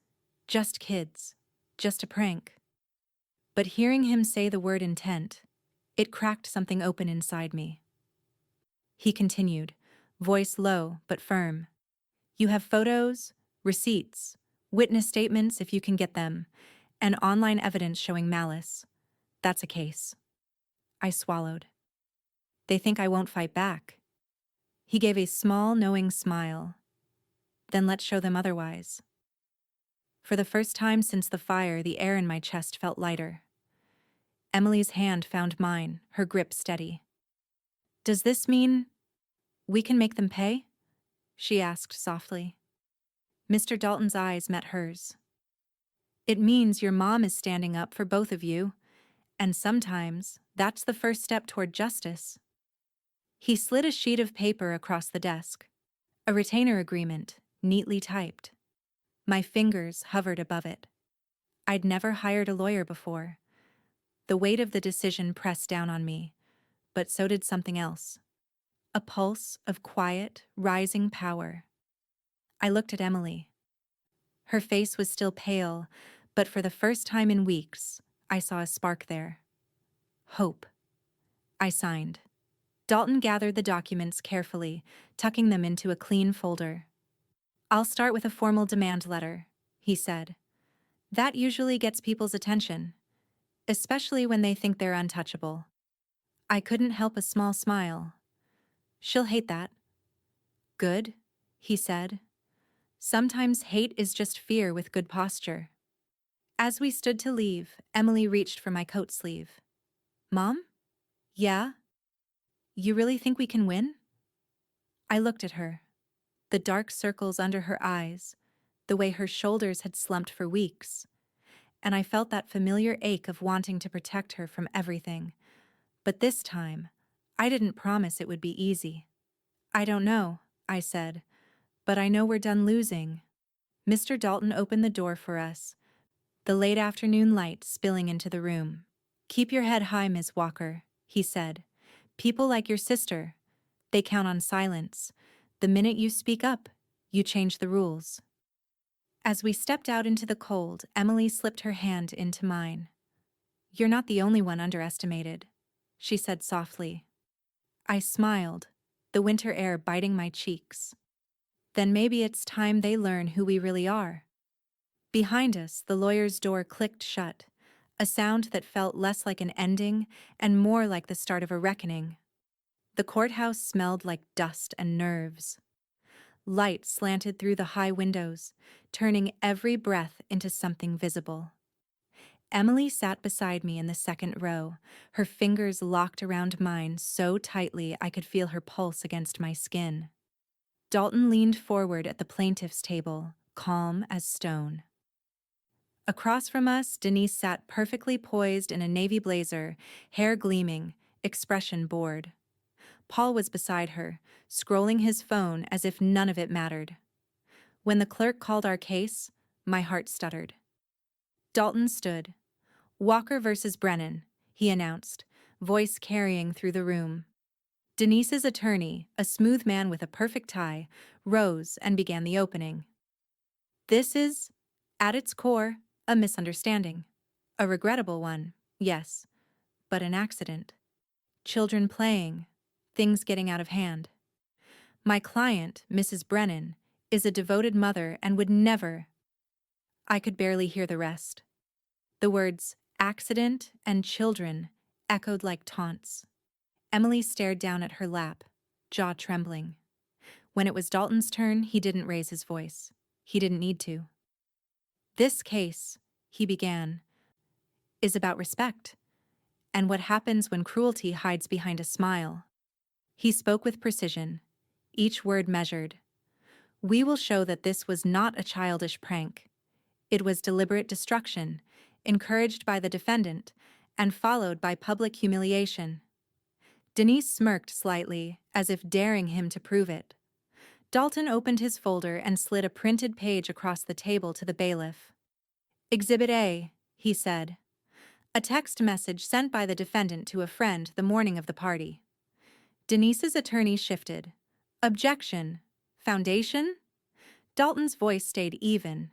just kids, just a prank. But hearing him say the word intent, it cracked something open inside me. He continued, voice low but firm. "You have photos, receipts, witness statements if you can get them, and online evidence showing malice. That's a case." I swallowed. "They think I won't fight back." He gave a small, knowing smile. "Then let's show them otherwise." For the first time since the fire, the air in my chest felt lighter. Emily's hand found mine, her grip steady. "Does this mean we can make them pay?" she asked softly. Mr. Dalton's eyes met hers. "It means your mom is standing up for both of you, and sometimes that's the first step toward justice." He slid a sheet of paper across the desk. A retainer agreement, neatly typed. My fingers hovered above it. I'd never hired a lawyer before. The weight of the decision pressed down on me, but so did something else. A pulse of quiet, rising power. I looked at Emily. Her face was still pale, but for the first time in weeks, I saw a spark there. Hope. I signed. Dalton gathered the documents carefully, tucking them into a clean folder. "I'll start with a formal demand letter," he said. "That usually gets people's attention, especially when they think they're untouchable." I couldn't help a small smile. "She'll hate that." "Good," he said. "Sometimes hate is just fear with good posture." As we stood to leave, Emily reached for my coat sleeve. "Mom?" "Yeah? You really think we can win?" I looked at her. The dark circles under her eyes, the way her shoulders had slumped for weeks, and I felt that familiar ache of wanting to protect her from everything. But this time, I didn't promise it would be easy. "I don't know," I said, "but I know we're done losing." Mr. Dalton opened the door for us, the late afternoon light spilling into the room. "Keep your head high, Ms. Walker," he said. "People like your sister, they count on silence. The minute you speak up, you change the rules." As we stepped out into the cold, Emily slipped her hand into mine. "You're not the only one underestimated," she said softly. I smiled, the winter air biting my cheeks. "Then maybe it's time they learn who we really are." Behind us, the lawyer's door clicked shut, a sound that felt less like an ending and more like the start of a reckoning. The courthouse smelled like dust and nerves. Light slanted through the high windows, turning every breath into something visible. Emily sat beside me in the second row, her fingers locked around mine so tightly I could feel her pulse against my skin. Dalton leaned forward at the plaintiff's table, calm as stone. Across from us, Denise sat perfectly poised in a navy blazer, hair gleaming, expression bored. Paul was beside her, scrolling his phone as if none of it mattered. When the clerk called our case, my heart stuttered. Dalton stood. "Walker versus Brennan," he announced, voice carrying through the room. Denise's attorney, a smooth man with a perfect tie, rose and began the opening. This is, at its core, a misunderstanding. A regrettable one, yes, but an accident. Children playing, things getting out of hand. My client, Mrs. Brennan, is a devoted mother and would never. I could barely hear the rest. The words accident and children echoed like taunts. Emily stared down at her lap, jaw trembling. When it was Dalton's turn, he didn't raise his voice. He didn't need to. This case, he began, is about respect and what happens when cruelty hides behind a smile. He spoke with precision, each word measured. We will show that this was not a childish prank. It was deliberate destruction, encouraged by the defendant, and followed by public humiliation. Denise smirked slightly, as if daring him to prove it. Dalton opened his folder and slid a printed page across the table to the bailiff. Exhibit A, he said. A text message sent by the defendant to a friend the morning of the party. Denise's attorney shifted. Objection. Foundation? Dalton's voice stayed even.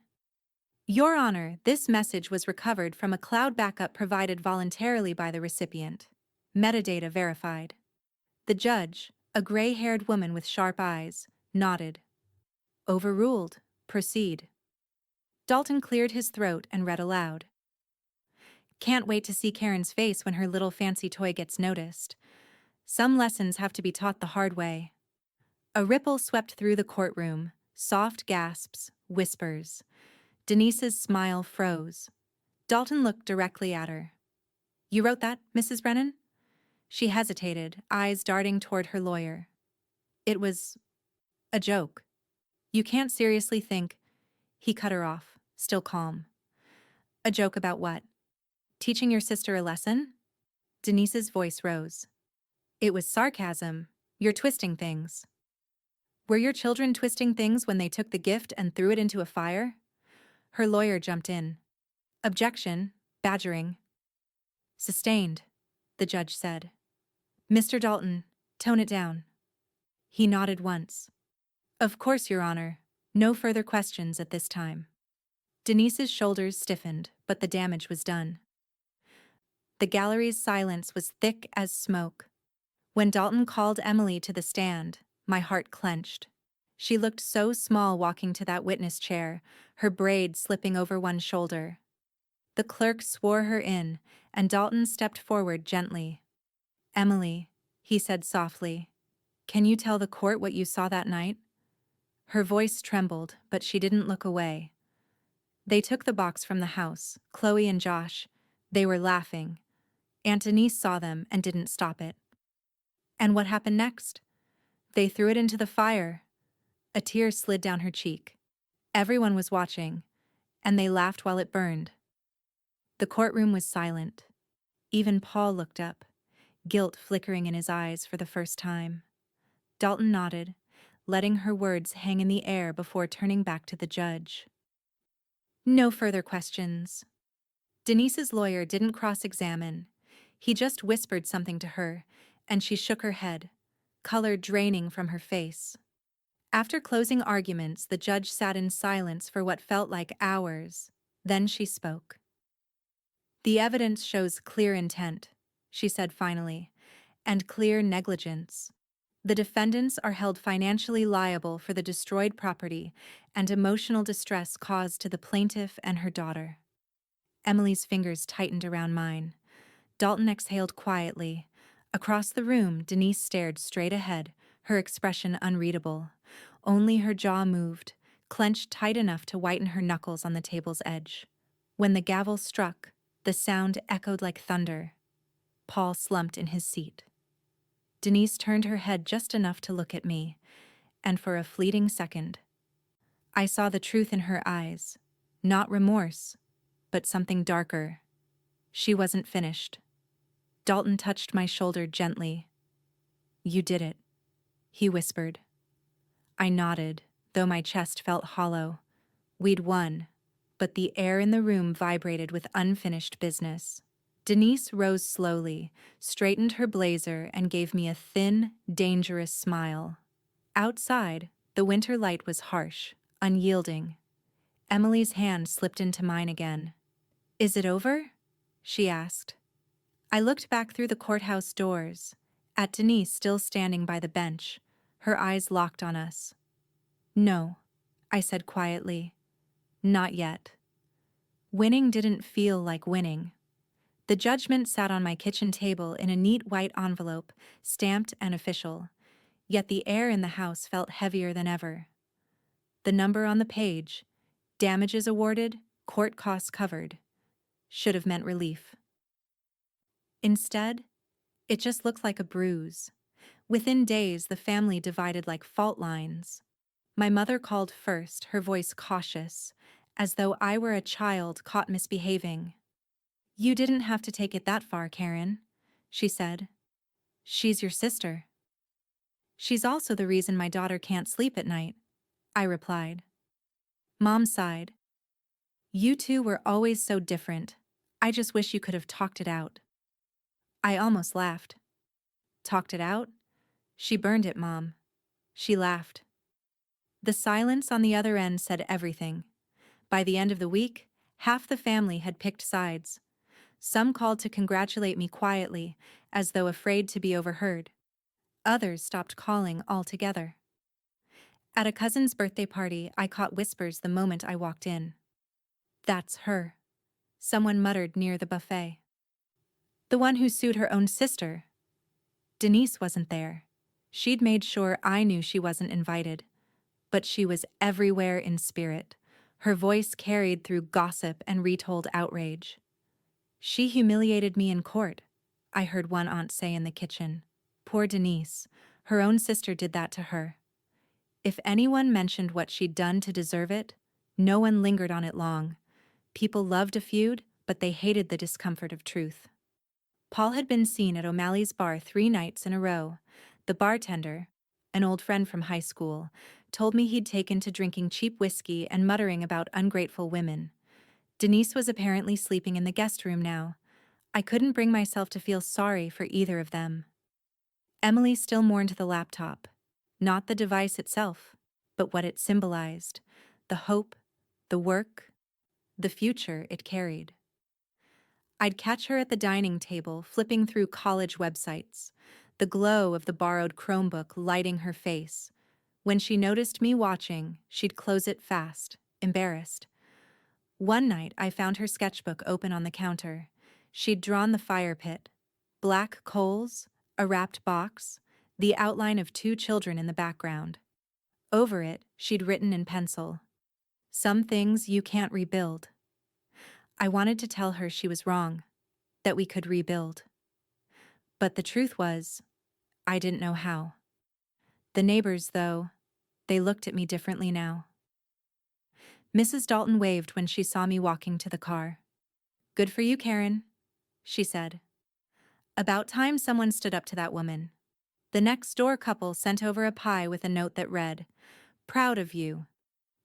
Your Honor, this message was recovered from a cloud backup provided voluntarily by the recipient. Metadata verified. The judge, a gray-haired woman with sharp eyes, nodded. Overruled. Proceed. Dalton cleared his throat and read aloud. Can't wait to see Karen's face when her little fancy toy gets noticed. Some lessons have to be taught the hard way. A ripple swept through the courtroom, soft gasps, whispers. Denise's smile froze. Dalton looked directly at her. You wrote that, Mrs. Brennan? She hesitated, eyes darting toward her lawyer. It was a joke. You can't seriously think. He cut her off, still calm. A joke about what? Teaching your sister a lesson? Denise's voice rose. It was sarcasm. You're twisting things. Were your children twisting things when they took the gift and threw it into a fire? Her lawyer jumped in. Objection, badgering. Sustained, the judge said. Mr. Dalton, tone it down. He nodded once. Of course, Your Honor. No further questions at this time. Denise's shoulders stiffened, but the damage was done. The gallery's silence was thick as smoke. When Dalton called Emily to the stand, my heart clenched. She looked so small walking to that witness chair, her braid slipping over one shoulder. The clerk swore her in, and Dalton stepped forward gently. Emily, he said softly, can you tell the court what you saw that night? Her voice trembled, but she didn't look away. They took the box from the house, Chloe and Josh. They were laughing. Aunt Denise saw them and didn't stop it. And what happened next? They threw it into the fire. A tear slid down her cheek. Everyone was watching, and they laughed while it burned. The courtroom was silent. Even Paul looked up, guilt flickering in his eyes for the first time. Dalton nodded, letting her words hang in the air before turning back to the judge. No further questions. Denise's lawyer didn't cross-examine. He just whispered something to her, and she shook her head, color draining from her face. After closing arguments, the judge sat in silence for what felt like hours. Then she spoke. The evidence shows clear intent, she said finally, and clear negligence. The defendants are held financially liable for the destroyed property and emotional distress caused to the plaintiff and her daughter. Emily's fingers tightened around mine. Dalton exhaled quietly. Across the room, Denise stared straight ahead, her expression unreadable. Only her jaw moved, clenched tight enough to whiten her knuckles on the table's edge. When the gavel struck, the sound echoed like thunder. Paul slumped in his seat. Denise turned her head just enough to look at me, and for a fleeting second, I saw the truth in her eyes. Not remorse, but something darker. She wasn't finished. Dalton touched my shoulder gently. You did it, he whispered. I nodded, though my chest felt hollow. We'd won, but the air in the room vibrated with unfinished business. Denise rose slowly, straightened her blazer, and gave me a thin, dangerous smile. Outside, the winter light was harsh, unyielding. Emily's hand slipped into mine again. "Is it over?" she asked. I looked back through the courthouse doors, at Denise still standing by the bench, her eyes locked on us. "No," I said quietly. "Not yet." Winning didn't feel like winning. The judgment sat on my kitchen table in a neat white envelope, stamped and official, yet the air in the house felt heavier than ever. The number on the page, damages awarded, court costs covered, should have meant relief. Instead, it just looked like a bruise. Within days, the family divided like fault lines. My mother called first, her voice cautious, as though I were a child caught misbehaving. "You didn't have to take it that far, Karen," she said. "She's your sister." "She's also the reason my daughter can't sleep at night," I replied. Mom sighed. "You two were always so different. I just wish you could have talked it out." I almost laughed. "Talked it out?" "She burned it, Mom." She laughed. The silence on the other end said everything. By the end of the week, half the family had picked sides. Some called to congratulate me quietly, as though afraid to be overheard. Others stopped calling altogether. At a cousin's birthday party, I caught whispers the moment I walked in. "That's her," someone muttered near the buffet. "The one who sued her own sister." Denise wasn't there. She'd made sure I knew she wasn't invited. But she was everywhere in spirit. Her voice carried through gossip and retold outrage. "She humiliated me in court," I heard one aunt say in the kitchen. Poor Denise. Her own sister did that to her. If anyone mentioned what she'd done to deserve it, no one lingered on it long. People loved a feud, but they hated the discomfort of truth. Paul had been seen at O'Malley's bar 3 nights in a row. The bartender, an old friend from high school, told me he'd taken to drinking cheap whiskey and muttering about ungrateful women. Denise was apparently sleeping in the guest room now. I couldn't bring myself to feel sorry for either of them. Emily still mourned the laptop. Not the device itself, but what it symbolized. The hope, the work, the future it carried. I'd catch her at the dining table, flipping through college websites, the glow of the borrowed Chromebook lighting her face. When she noticed me watching, she'd close it fast, embarrassed. One night, I found her sketchbook open on the counter. She'd drawn the fire pit, black coals, a wrapped box, the outline of 2 children in the background. Over it, she'd written in pencil, "Some things you can't rebuild." I wanted to tell her she was wrong, that we could rebuild. But the truth was, I didn't know how. The neighbors, though, they looked at me differently now. Mrs. Dalton waved when she saw me walking to the car. "Good for you, Karen," she said. About time someone stood up to that woman. The next door couple sent over a pie with a note that read, "Proud of you."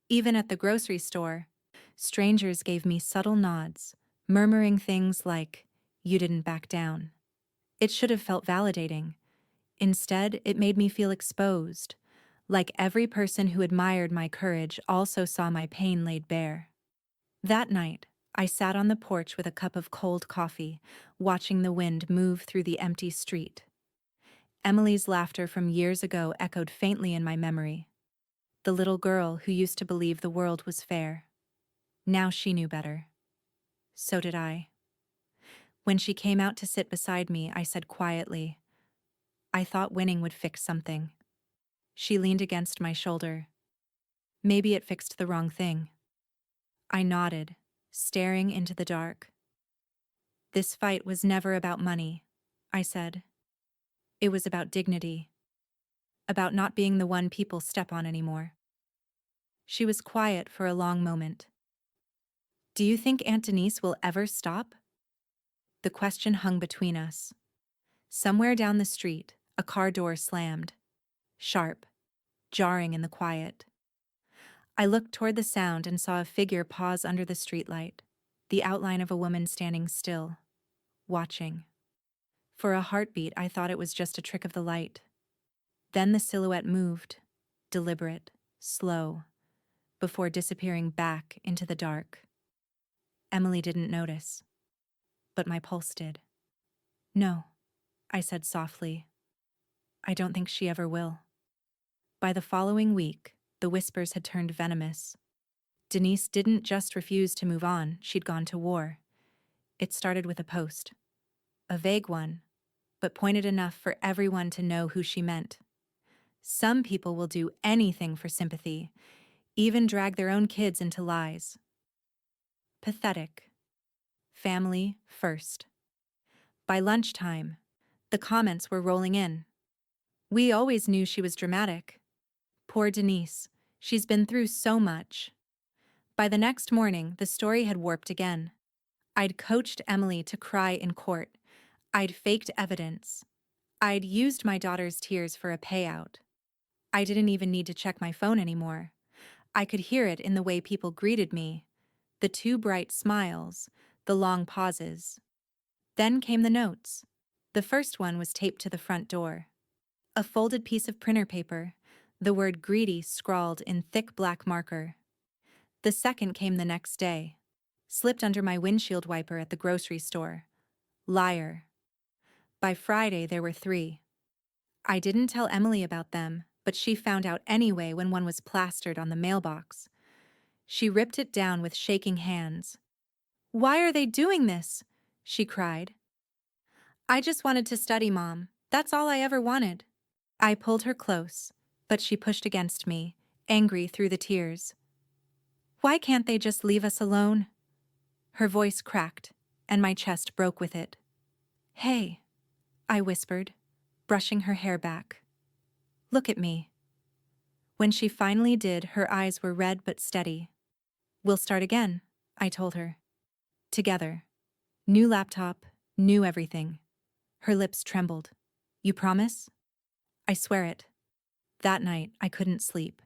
Even at the grocery store, strangers gave me subtle nods, murmuring things like, "You didn't back down." It should have felt validating. Instead, it made me feel exposed, like every person who admired my courage also saw my pain laid bare. That night, I sat on the porch with a cup of cold coffee, watching the wind move through the empty street. Emily's laughter from years ago echoed faintly in my memory. The little girl who used to believe the world was fair. Now she knew better. So did I. When she came out to sit beside me, I said quietly, "I thought winning would fix something." She leaned against my shoulder. "Maybe it fixed the wrong thing." I nodded, staring into the dark. "This fight was never about money," I said. "It was about dignity. About not being the one people step on anymore." She was quiet for a long moment. "Do you think Aunt Denise will ever stop?" The question hung between us. Somewhere down the street, a car door slammed. Sharp, jarring in the quiet. I looked toward the sound and saw a figure pause under the streetlight, the outline of a woman standing still. watching. For a heartbeat, I thought it was just a trick of the light. Then the silhouette moved, deliberate, slow, before disappearing back into the dark. Emily didn't notice, but my pulse did. "No," I said softly. "I don't think she ever will." By the following week, the whispers had turned venomous. Denise didn't just refuse to move on, she'd gone to war. It started with a post. A vague one, but pointed enough for everyone to know who she meant. Some people will do anything for sympathy, even drag their own kids into lies. Pathetic. Family first. By lunchtime, the comments were rolling in. "We always knew she was dramatic. Poor Denise, she's been through so much." By the next morning, the story had warped again. I'd coached Emily to cry in court. I'd faked evidence. I'd used my daughter's tears for a payout. I didn't even need to check my phone anymore. I could hear it in the way people greeted me. The two bright smiles, the long pauses. Then came the notes. The first one was taped to the front door. A folded piece of printer paper, the word greedy scrawled in thick black marker. The second came the next day, slipped under my windshield wiper at the grocery store. Liar. By Friday, there were 3. I didn't tell Emily about them, but she found out anyway when one was plastered on the mailbox. She ripped it down with shaking hands. "Why are they doing this?" she cried. "I just wanted to study, Mom. That's all I ever wanted." I pulled her close, but she pushed against me, angry through the tears. "Why can't they just leave us alone?" Her voice cracked, and my chest broke with it. "Hey," I whispered, brushing her hair back. "Look at me." When she finally did, her eyes were red but steady. "We'll start again," I told her. "Together. New laptop, new everything." Her lips trembled. "You promise?" "I swear it." That night, I couldn't sleep.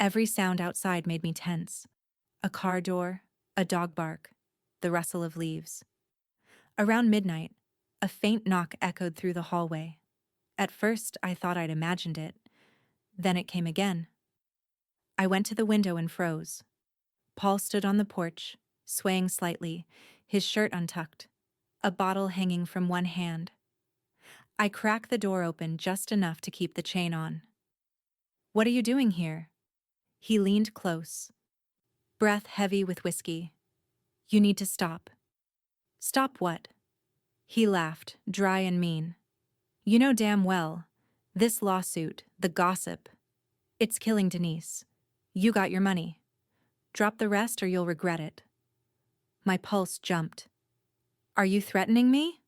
Every sound outside made me tense. A car door, a dog bark, the rustle of leaves. Around midnight, a faint knock echoed through the hallway. At first, I thought I'd imagined it. Then it came again. I went to the window and froze. Paul stood on the porch, swaying slightly, his shirt untucked, a bottle hanging from one hand. I cracked the door open just enough to keep the chain on. "What are you doing here?" He leaned close, breath heavy with whiskey. "You need to stop." "Stop what?" He laughed, dry and mean. "You know damn well. This lawsuit, the gossip. It's killing Denise. You got your money. Drop the rest or you'll regret it." My pulse jumped. "Are you threatening me?"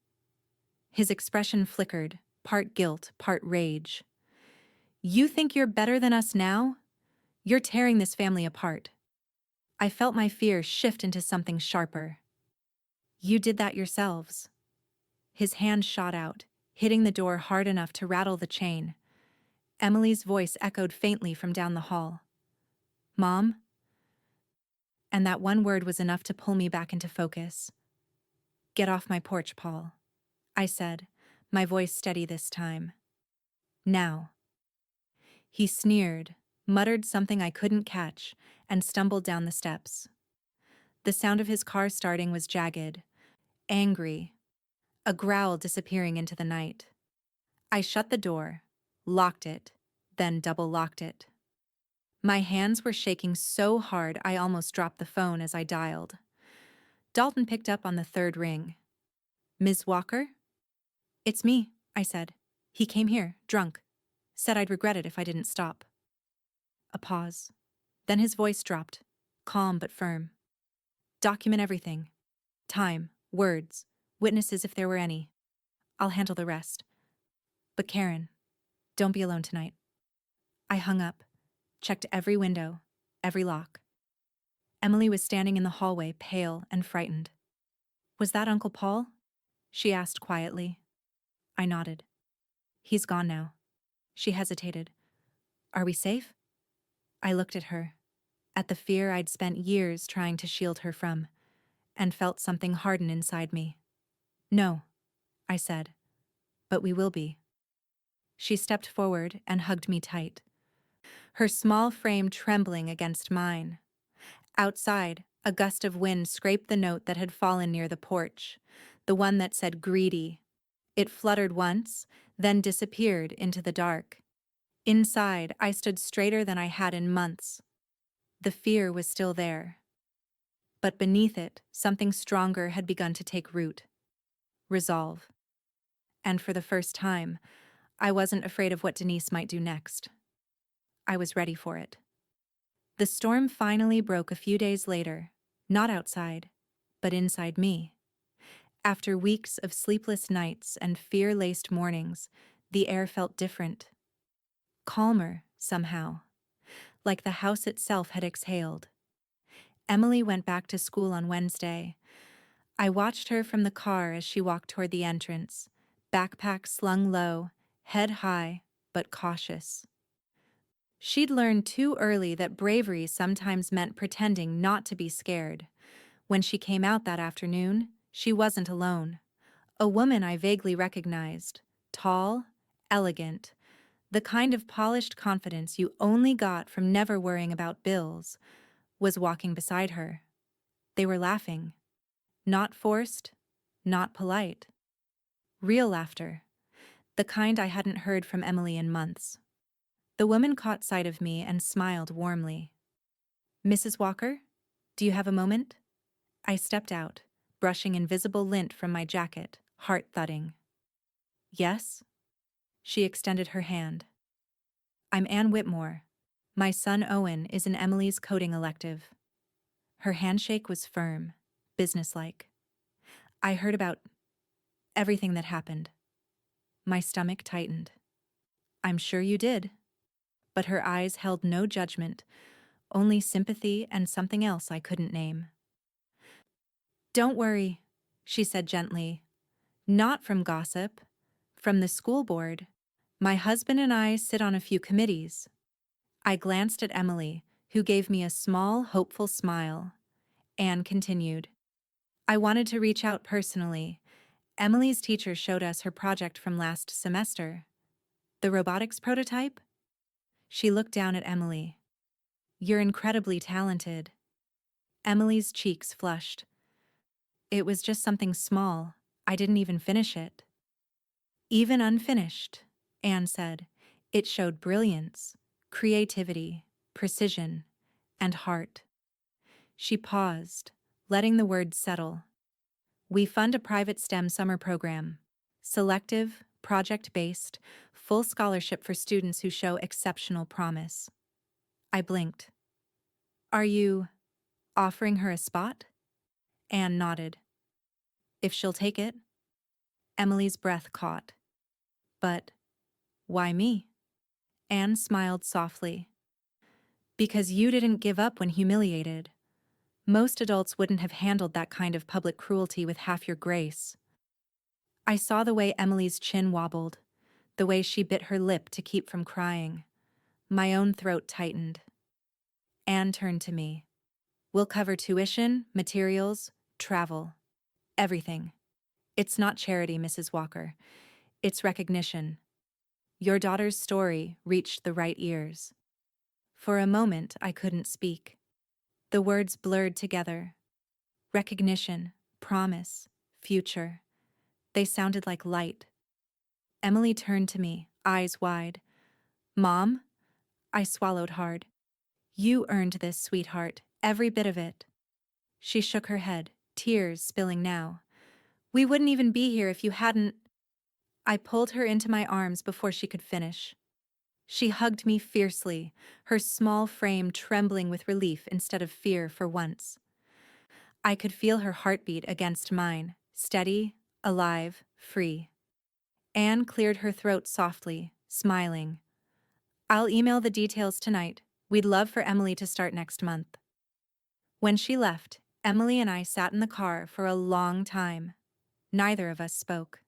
His expression flickered, part guilt, part rage. "You think you're better than us now? You're tearing this family apart." I felt my fear shift into something sharper. "You did that yourselves." His hand shot out, hitting the door hard enough to rattle the chain. Emily's voice echoed faintly from down the hall. "Mom?" And that one word was enough to pull me back into focus. "Get off my porch, Paul," I said, my voice steady this time. "Now." He sneered, muttered something I couldn't catch, and stumbled down the steps. The sound of his car starting was jagged, angry, a growl disappearing into the night. I shut the door, locked it, then double-locked it. My hands were shaking so hard I almost dropped the phone as I dialed. Dalton picked up on the third ring. "Ms. Walker?" "It's me," I said. "He came here, drunk. Said I'd regret it if I didn't stop." A pause. Then his voice dropped, calm but firm. "Document everything. Time, words, witnesses if there were any. I'll handle the rest. But Karen, don't be alone tonight." I hung up, checked every window, every lock. Emily was standing in the hallway, pale and frightened. "Was that Uncle Paul?" she asked quietly. I nodded. "He's gone now." She hesitated. "Are we safe?" I looked at her, at the fear I'd spent years trying to shield her from, and felt something harden inside me. No, I said, but we will be. She stepped forward and hugged me tight, her small frame trembling against mine. Outside, a gust of wind scraped the note that had fallen near the porch, the one that said greedy. It fluttered once, then disappeared into the dark. Inside, I stood straighter than I had in months. The fear was still there. But beneath it, something stronger had begun to take root. Resolve. And for the first time, I wasn't afraid of what Denise might do next. I was ready for it. The storm finally broke a few days later, not outside, but inside me. After weeks of sleepless nights and fear-laced mornings, the air felt different. Calmer, somehow, like the house itself had exhaled. Emily went back to school on Wednesday. I watched her from the car as she walked toward the entrance, backpack slung low, head high, but cautious. She'd learned too early that bravery sometimes meant pretending not to be scared. When she came out that afternoon, she wasn't alone. A woman I vaguely recognized, tall, elegant, the kind of polished confidence you only got from never worrying about bills, was walking beside her. They were laughing. Not forced, not polite. Real laughter. The kind I hadn't heard from Emily in months. The woman caught sight of me and smiled warmly. "Mrs. Walker, do you have a moment?" I stepped out, brushing invisible lint from my jacket, heart thudding. "Yes?" She extended her hand. "I'm Ann Whitmore. My son Owen is in Emily's coding elective." Her handshake was firm, businesslike. "I heard about everything that happened." My stomach tightened. "I'm sure you did." But her eyes held no judgment, only sympathy and something else I couldn't name. "Don't worry," she said gently. "Not from gossip. From the school board. My husband and I sit on a few committees." I glanced at Emily, who gave me a small, hopeful smile. Anne continued. "I wanted to reach out personally. Emily's teacher showed us her project from last semester. The robotics prototype?" She looked down at Emily. "You're incredibly talented." Emily's cheeks flushed. "It was just something small. I didn't even finish it." "Even unfinished," Anne said, "it showed brilliance, creativity, precision, and heart." She paused, letting the words settle. "We fund a private STEM summer program. Selective, project-based, full scholarship for students who show exceptional promise." I blinked. "Are you offering her a spot?" Anne nodded. "If she'll take it." Emily's breath caught. "But why me?" Anne smiled softly. "Because you didn't give up when humiliated. Most adults wouldn't have handled that kind of public cruelty with half your grace." I saw the way Emily's chin wobbled, the way she bit her lip to keep from crying. My own throat tightened. Anne turned to me. "We'll cover tuition, materials, travel. Everything. It's not charity, Mrs. Walker. It's recognition. Your daughter's story reached the right ears." For a moment, I couldn't speak. The words blurred together. Recognition, promise, future. They sounded like light. Emily turned to me, eyes wide. "Mom?" I swallowed hard. "You earned this, sweetheart, every bit of it." She shook her head, tears spilling now. "We wouldn't even be here if you hadn't—" I pulled her into my arms before she could finish. She hugged me fiercely, her small frame trembling with relief instead of fear for once. I could feel her heartbeat against mine, steady, alive, free. Anne cleared her throat softly, smiling. "I'll email the details tonight. We'd love for Emily to start next month." When she left, Emily and I sat in the car for a long time. Neither of us spoke.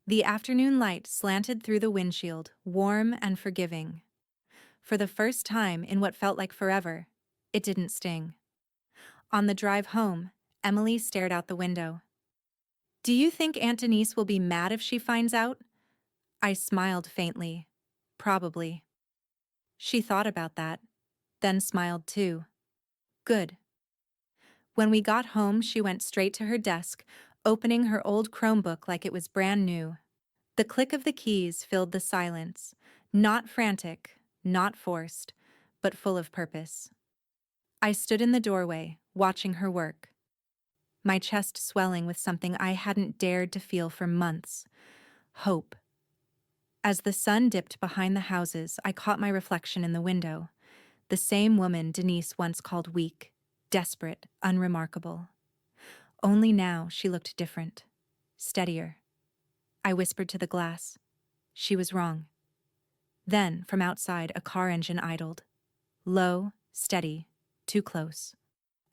The afternoon light slanted through the windshield, warm and forgiving. For the first time in what felt like forever, it didn't sting. On the drive home, Emily stared out the window. Do you think Aunt Denise will be mad if she finds out? I smiled faintly. Probably. She thought about that, then smiled too. Good. When we got home, she went straight to her desk, opening her old Chromebook like it was brand new. The click of the keys filled the silence, not frantic, not forced, but full of purpose. I stood in the doorway, watching her work, my chest swelling with something I hadn't dared to feel for months: hope. As the sun dipped behind the houses, I caught my reflection in the window, the same woman Denise once called weak, desperate, unremarkable. Only now she looked different, steadier. I whispered to the glass. She was wrong. Then, from outside, a car engine idled. Low, steady, too close.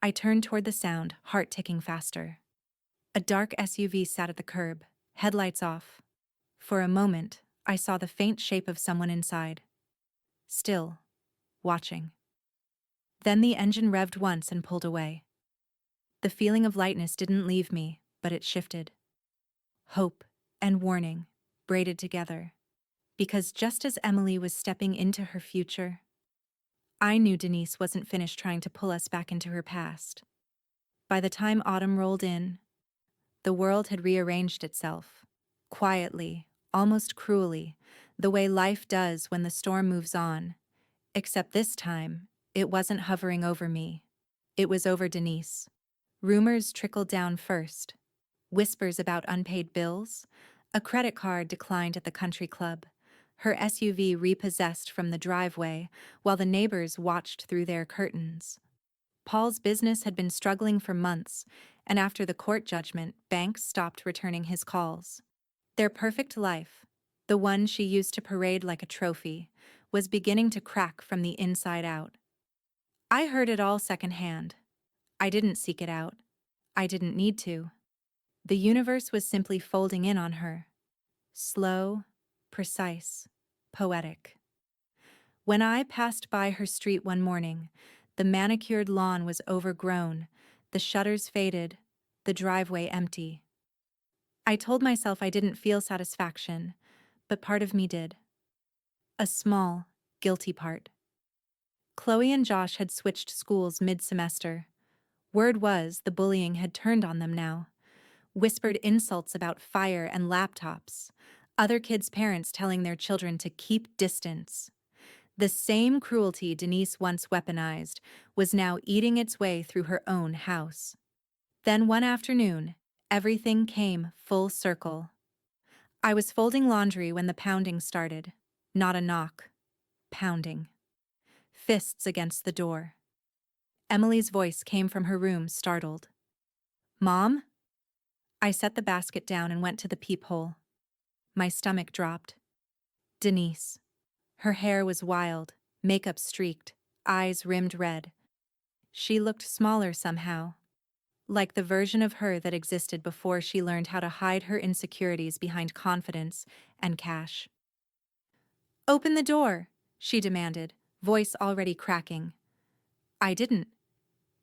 I turned toward the sound, heart ticking faster. A dark SUV sat at the curb, headlights off. For a moment, I saw the faint shape of someone inside. Still, watching. Then the engine revved once and pulled away. The feeling of lightness didn't leave me, but it shifted. Hope and warning, braided together. Because just as Emily was stepping into her future, I knew Denise wasn't finished trying to pull us back into her past. By the time autumn rolled in, the world had rearranged itself. Quietly, almost cruelly, the way life does when the storm moves on. Except this time, it wasn't hovering over me. It was over Denise. Rumors trickled down first. Whispers about unpaid bills, a credit card declined at the country club, her SUV repossessed from the driveway while the neighbors watched through their curtains. Paul's business had been struggling for months, and after the court judgment, banks stopped returning his calls. Their perfect life, the one she used to parade like a trophy, was beginning to crack from the inside out. I heard it all secondhand. I didn't seek it out. I didn't need to. The universe was simply folding in on her. Slow, precise, poetic. When I passed by her street one morning, the manicured lawn was overgrown, the shutters faded, the driveway empty. I told myself I didn't feel satisfaction, but part of me did. A small, guilty part. Chloe and Josh had switched schools mid-semester. Word was the bullying had turned on them now. Whispered insults about fire and laptops. Other kids' parents telling their children to keep distance. The same cruelty Denise once weaponized was now eating its way through her own house. Then one afternoon, everything came full circle. I was folding laundry when the pounding started. Not a knock. Pounding. Fists against the door. Emily's voice came from her room, startled. "Mom?" I set the basket down and went to the peephole. My stomach dropped. Denise. Her hair was wild, makeup streaked, eyes rimmed red. She looked smaller somehow, like the version of her that existed before she learned how to hide her insecurities behind confidence and cash. "Open the door," she demanded, voice already cracking. I didn't.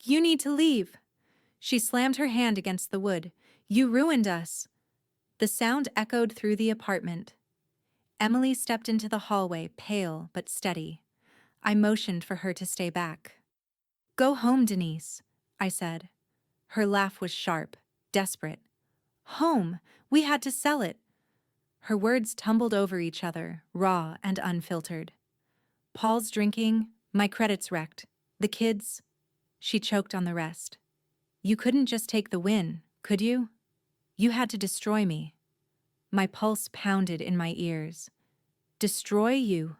"You need to leave." She slammed her hand against the wood. "You ruined us." The sound echoed through the apartment. Emily stepped into the hallway, pale but steady. I motioned for her to stay back. "Go home, Denise," I said. Her laugh was sharp, desperate. "Home! We had to sell it." Her words tumbled over each other, raw and unfiltered. "Paul's drinking, my credit's wrecked. The kids..." She choked on the rest. "You couldn't just take the win, could you? You had to destroy me." My pulse pounded in my ears. "Destroy you?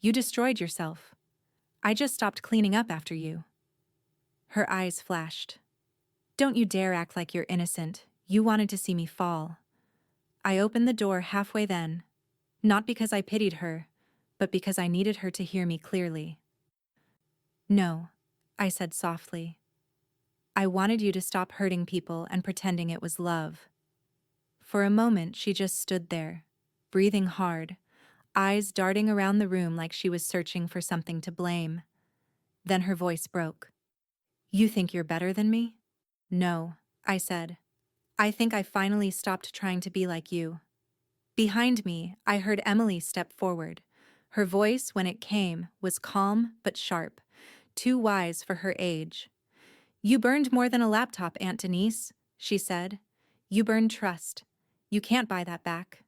You destroyed yourself. I just stopped cleaning up after you." Her eyes flashed. "Don't you dare act like you're innocent. You wanted to see me fall." I opened the door halfway then, not because I pitied her, but because I needed her to hear me clearly. "No," I said softly. "I wanted you to stop hurting people and pretending it was love." For a moment, she just stood there, breathing hard, eyes darting around the room like she was searching for something to blame. Then her voice broke. "You think you're better than me?" "No," I said. I think I finally stopped trying to be like you. Behind me, I heard Emily step forward. Her voice, when it came, was calm but sharp, too wise for her age. You burned more than a laptop, Aunt Denise, she said. You burned trust. You can't buy that back.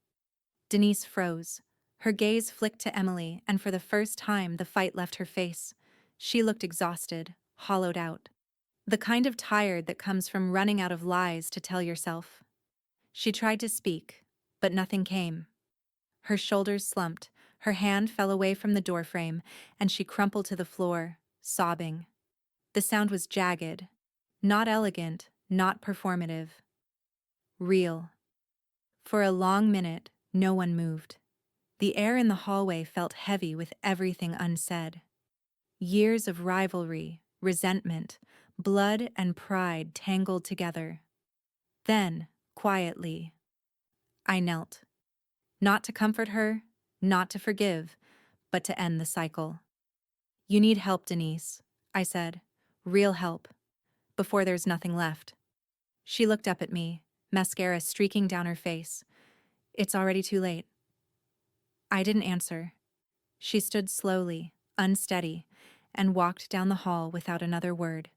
Denise froze. Her gaze flicked to Emily, and for the first time the fight left her face. She looked exhausted, hollowed out. The kind of tired that comes from running out of lies to tell yourself. She tried to speak, but nothing came. Her shoulders slumped, her hand fell away from the doorframe, and she crumpled to the floor, sobbing. The sound was jagged, not elegant, not performative. Real. For a long minute, no one moved. The air in the hallway felt heavy with everything unsaid. Years of rivalry, resentment, blood and pride tangled together. Then, quietly, I knelt. Not to comfort her, not to forgive, but to end the cycle. You need help, Denise, I said. Real help. Before there's nothing left. She looked up at me, mascara streaking down her face. It's already too late. I didn't answer. She stood slowly, unsteady, and walked down the hall without another word.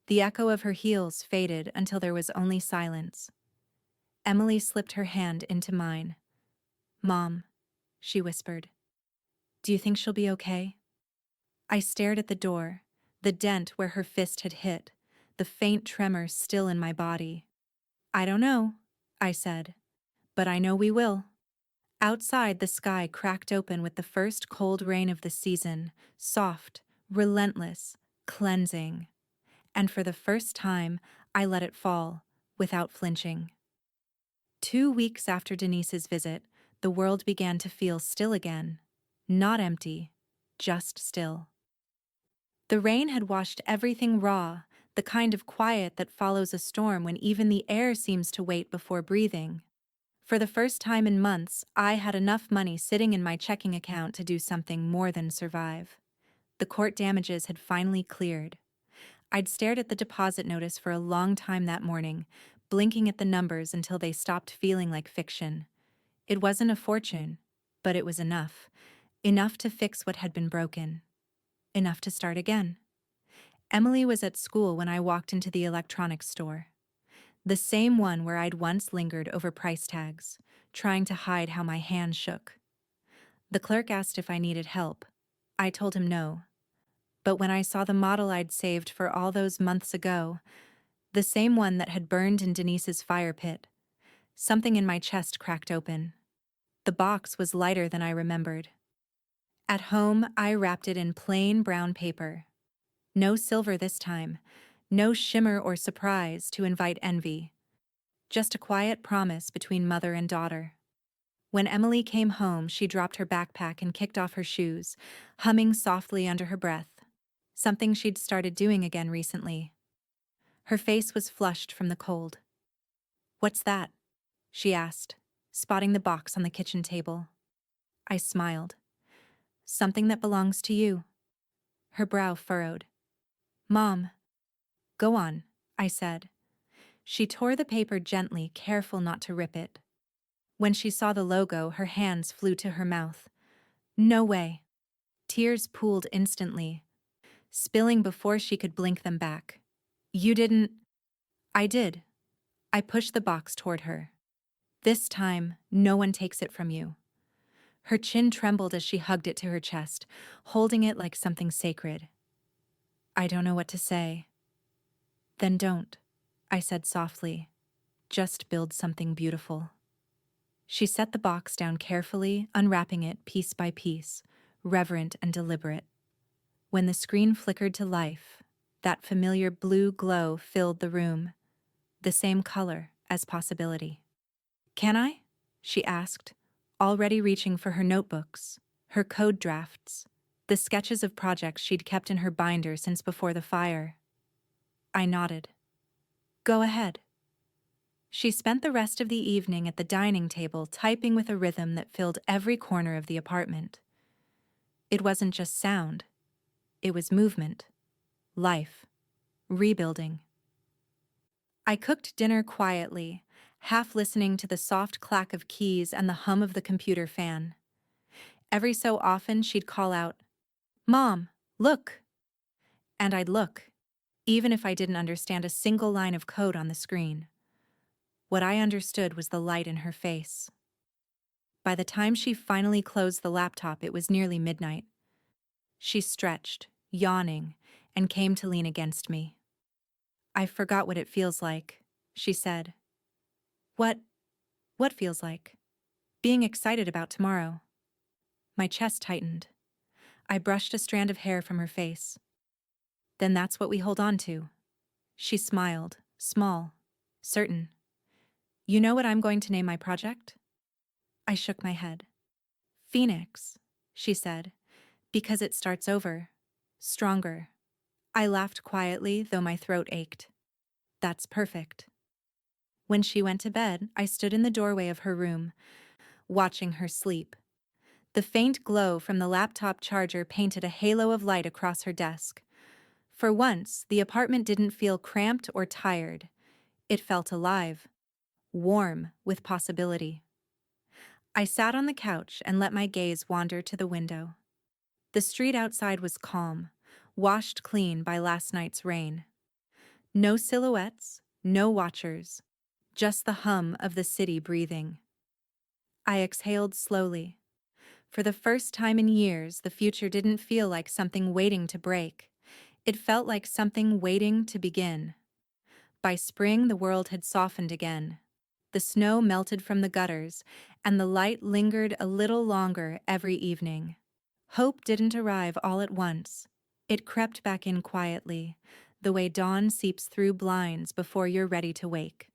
The echo of her heels faded until there was only silence. Emily slipped her hand into mine. Mom, she whispered. Do you think she'll be okay? I stared at the door, the dent where her fist had hit, the faint tremor still in my body. I don't know, I said, but I know we will. Outside, the sky cracked open with the first cold rain of the season, soft, relentless, cleansing. And for the first time, I let it fall, without flinching. 2 weeks after Denise's visit, the world began to feel still again. Not empty, just still. The rain had washed everything raw, the kind of quiet that follows a storm when even the air seems to wait before breathing. For the first time in months, I had enough money sitting in my checking account to do something more than survive. The court damages had finally cleared. I'd stared at the deposit notice for a long time that morning, blinking at the numbers until they stopped feeling like fiction. It wasn't a fortune, but it was enough. Enough to fix what had been broken. Enough to start again. Emily was at school when I walked into the electronics store. The same one where I'd once lingered over price tags, trying to hide how my hands shook. The clerk asked if I needed help. I told him no. But when I saw the model I'd saved for all those months ago, the same one that had burned in Denise's fire pit, something in my chest cracked open. The box was lighter than I remembered. At home, I wrapped it in plain brown paper. No silver this time, no shimmer or surprise to invite envy. Just a quiet promise between mother and daughter. When Emily came home, she dropped her backpack and kicked off her shoes, humming softly under her breath, something she'd started doing again recently. Her face was flushed from the cold. "What's that?" she asked, spotting the box on the kitchen table. I smiled. "Something that belongs to you." Her brow furrowed. "Mom." "Go on," I said. She tore the paper gently, careful not to rip it. When she saw the logo, her hands flew to her mouth. "No way." Tears pooled instantly, spilling before she could blink them back. "You didn't—" "I did." I pushed the box toward her. "This time, no one takes it from you." Her chin trembled as she hugged it to her chest, holding it like something sacred. "I don't know what to say." "Then don't," I said softly. "Just build something beautiful." She set the box down carefully, unwrapping it piece by piece, reverent and deliberate. When the screen flickered to life, that familiar blue glow filled the room, the same color as possibility. "Can I?" she asked, already reaching for her notebooks, her code drafts, the sketches of projects she'd kept in her binder since before the fire. I nodded. "Go ahead." She spent the rest of the evening at the dining table typing with a rhythm that filled every corner of the apartment. It wasn't just sound. It was movement, life, rebuilding. I cooked dinner quietly, half listening to the soft clack of keys and the hum of the computer fan. Every so often she'd call out, "Mom, look!" And I'd look, even if I didn't understand a single line of code on the screen. What I understood was the light in her face. By the time she finally closed the laptop, it was nearly midnight. She stretched, yawning, and came to lean against me. "I forgot what it feels like," she said. What? What feels like? Being excited about tomorrow." My chest tightened. I brushed a strand of hair from her face. "Then that's what we hold on to." She smiled, small, certain. "You know what I'm going to name my project?" I shook my head. "Phoenix," she said, "because it starts over. Stronger." I laughed quietly, though my throat ached. "That's perfect." When she went to bed, I stood in the doorway of her room, watching her sleep. The faint glow from the laptop charger painted a halo of light across her desk. For once, the apartment didn't feel cramped or tired. It felt alive, warm with possibility. I sat on the couch and let my gaze wander to the window. The street outside was calm, washed clean by last night's rain. No silhouettes, no watchers, just the hum of the city breathing. I exhaled slowly. For the first time in years, the future didn't feel like something waiting to break. It felt like something waiting to begin. By spring, the world had softened again. The snow melted from the gutters, and the light lingered a little longer every evening. Hope didn't arrive all at once. It crept back in quietly, the way dawn seeps through blinds before you're ready to wake.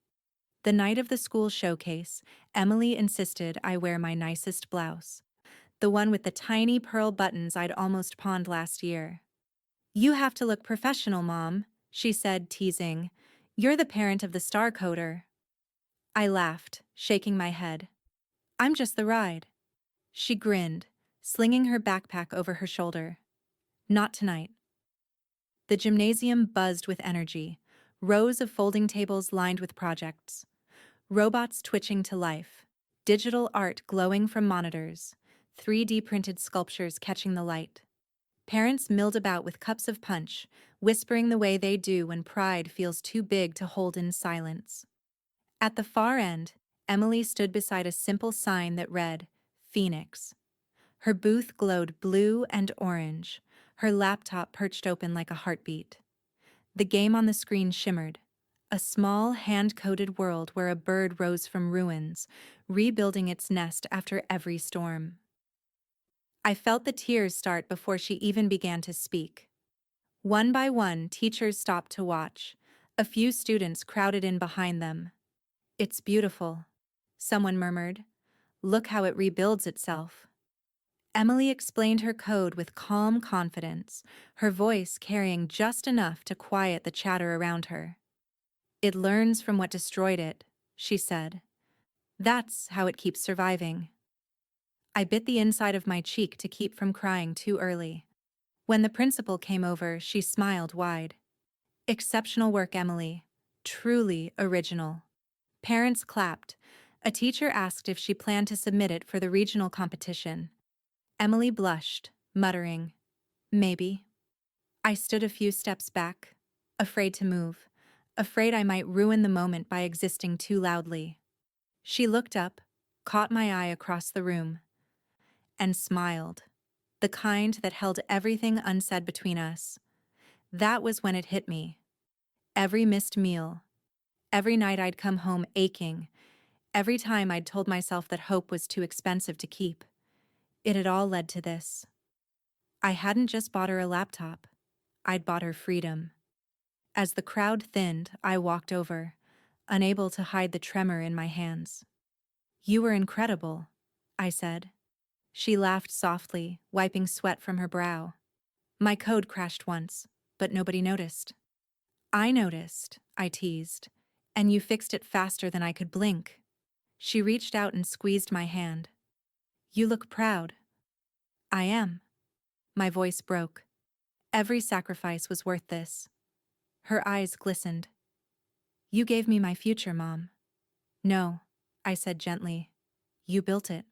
The night of the school showcase, Emily insisted I wear my nicest blouse, the one with the tiny pearl buttons I'd almost pawned last year. "You have to look professional, Mom," she said, teasing. "You're the parent of the star coder." I laughed, shaking my head. "I'm just the ride." She grinned, slinging her backpack over her shoulder. "Not tonight." The gymnasium buzzed with energy, rows of folding tables lined with projects, robots twitching to life, digital art glowing from monitors, 3D printed sculptures catching the light. Parents milled about with cups of punch, whispering the way they do when pride feels too big to hold in silence. At the far end, Emily stood beside a simple sign that read, "Phoenix." Her booth glowed blue and orange, her laptop perched open like a heartbeat. The game on the screen shimmered, a small, hand-coded world where a bird rose from ruins, rebuilding its nest after every storm. I felt the tears start before she even began to speak. One by one, teachers stopped to watch. A few students crowded in behind them. "It's beautiful," someone murmured. "Look how it rebuilds itself." Emily explained her code with calm confidence, her voice carrying just enough to quiet the chatter around her. "It learns from what destroyed it," she said. "That's how it keeps surviving." I bit the inside of my cheek to keep from crying too early. When the principal came over, she smiled wide. "Exceptional work, Emily. Truly original." Parents clapped. A teacher asked if she planned to submit it for the regional competition. Emily blushed, muttering, "Maybe." I stood a few steps back, afraid to move, afraid I might ruin the moment by existing too loudly. She looked up, caught my eye across the room, and smiled, the kind that held everything unsaid between us. That was when it hit me. Every missed meal, every night I'd come home aching, every time I'd told myself that hope was too expensive to keep. It had all led to this. I hadn't just bought her a laptop. I'd bought her freedom. As the crowd thinned, I walked over, unable to hide the tremor in my hands. "You were incredible," I said. She laughed softly, wiping sweat from her brow. "My code crashed once, but nobody noticed." "I noticed," I teased, "and you fixed it faster than I could blink." She reached out and squeezed my hand. "You look proud." "I am." My voice broke. Every sacrifice was worth this. Her eyes glistened. You gave me my future, Mom. No, I said gently. You built it.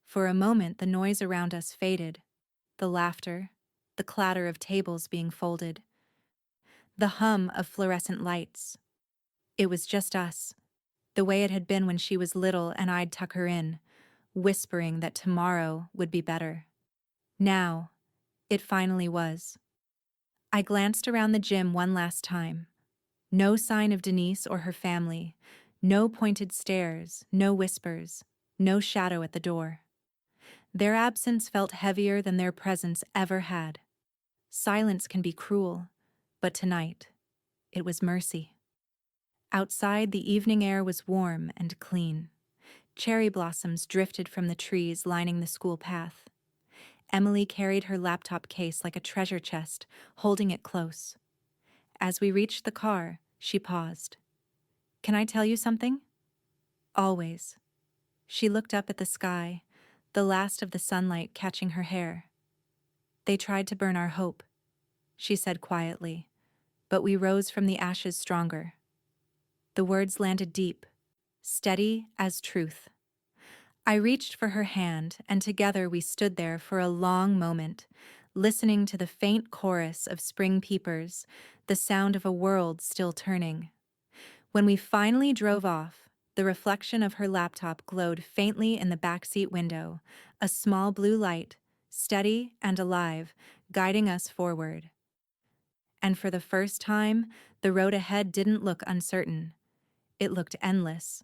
For a moment, the noise around us faded. The laughter, the clatter of tables being folded, the hum of fluorescent lights. It was just us, the way it had been when she was little and I'd tuck her in, whispering that tomorrow would be better. Now, it finally was. I glanced around the gym one last time. No sign of Denise or her family, no pointed stares, no whispers, no shadow at the door. Their absence felt heavier than their presence ever had. Silence can be cruel, but tonight, it was mercy. Outside, the evening air was warm and clean. Cherry blossoms drifted from the trees lining the school path. Emily carried her laptop case like a treasure chest, holding it close. As we reached the car, she paused. Can I tell you something? Always. She looked up at the sky, the last of the sunlight catching her hair. They tried to burn our hope, she said quietly, but we rose from the ashes stronger. The words landed deep, steady as truth. I reached for her hand, and together we stood there for a long moment, listening to the faint chorus of spring peepers, the sound of a world still turning. When we finally drove off, the reflection of her laptop glowed faintly in the backseat window, a small blue light, steady and alive, guiding us forward. And for the first time, the road ahead didn't look uncertain. It looked endless,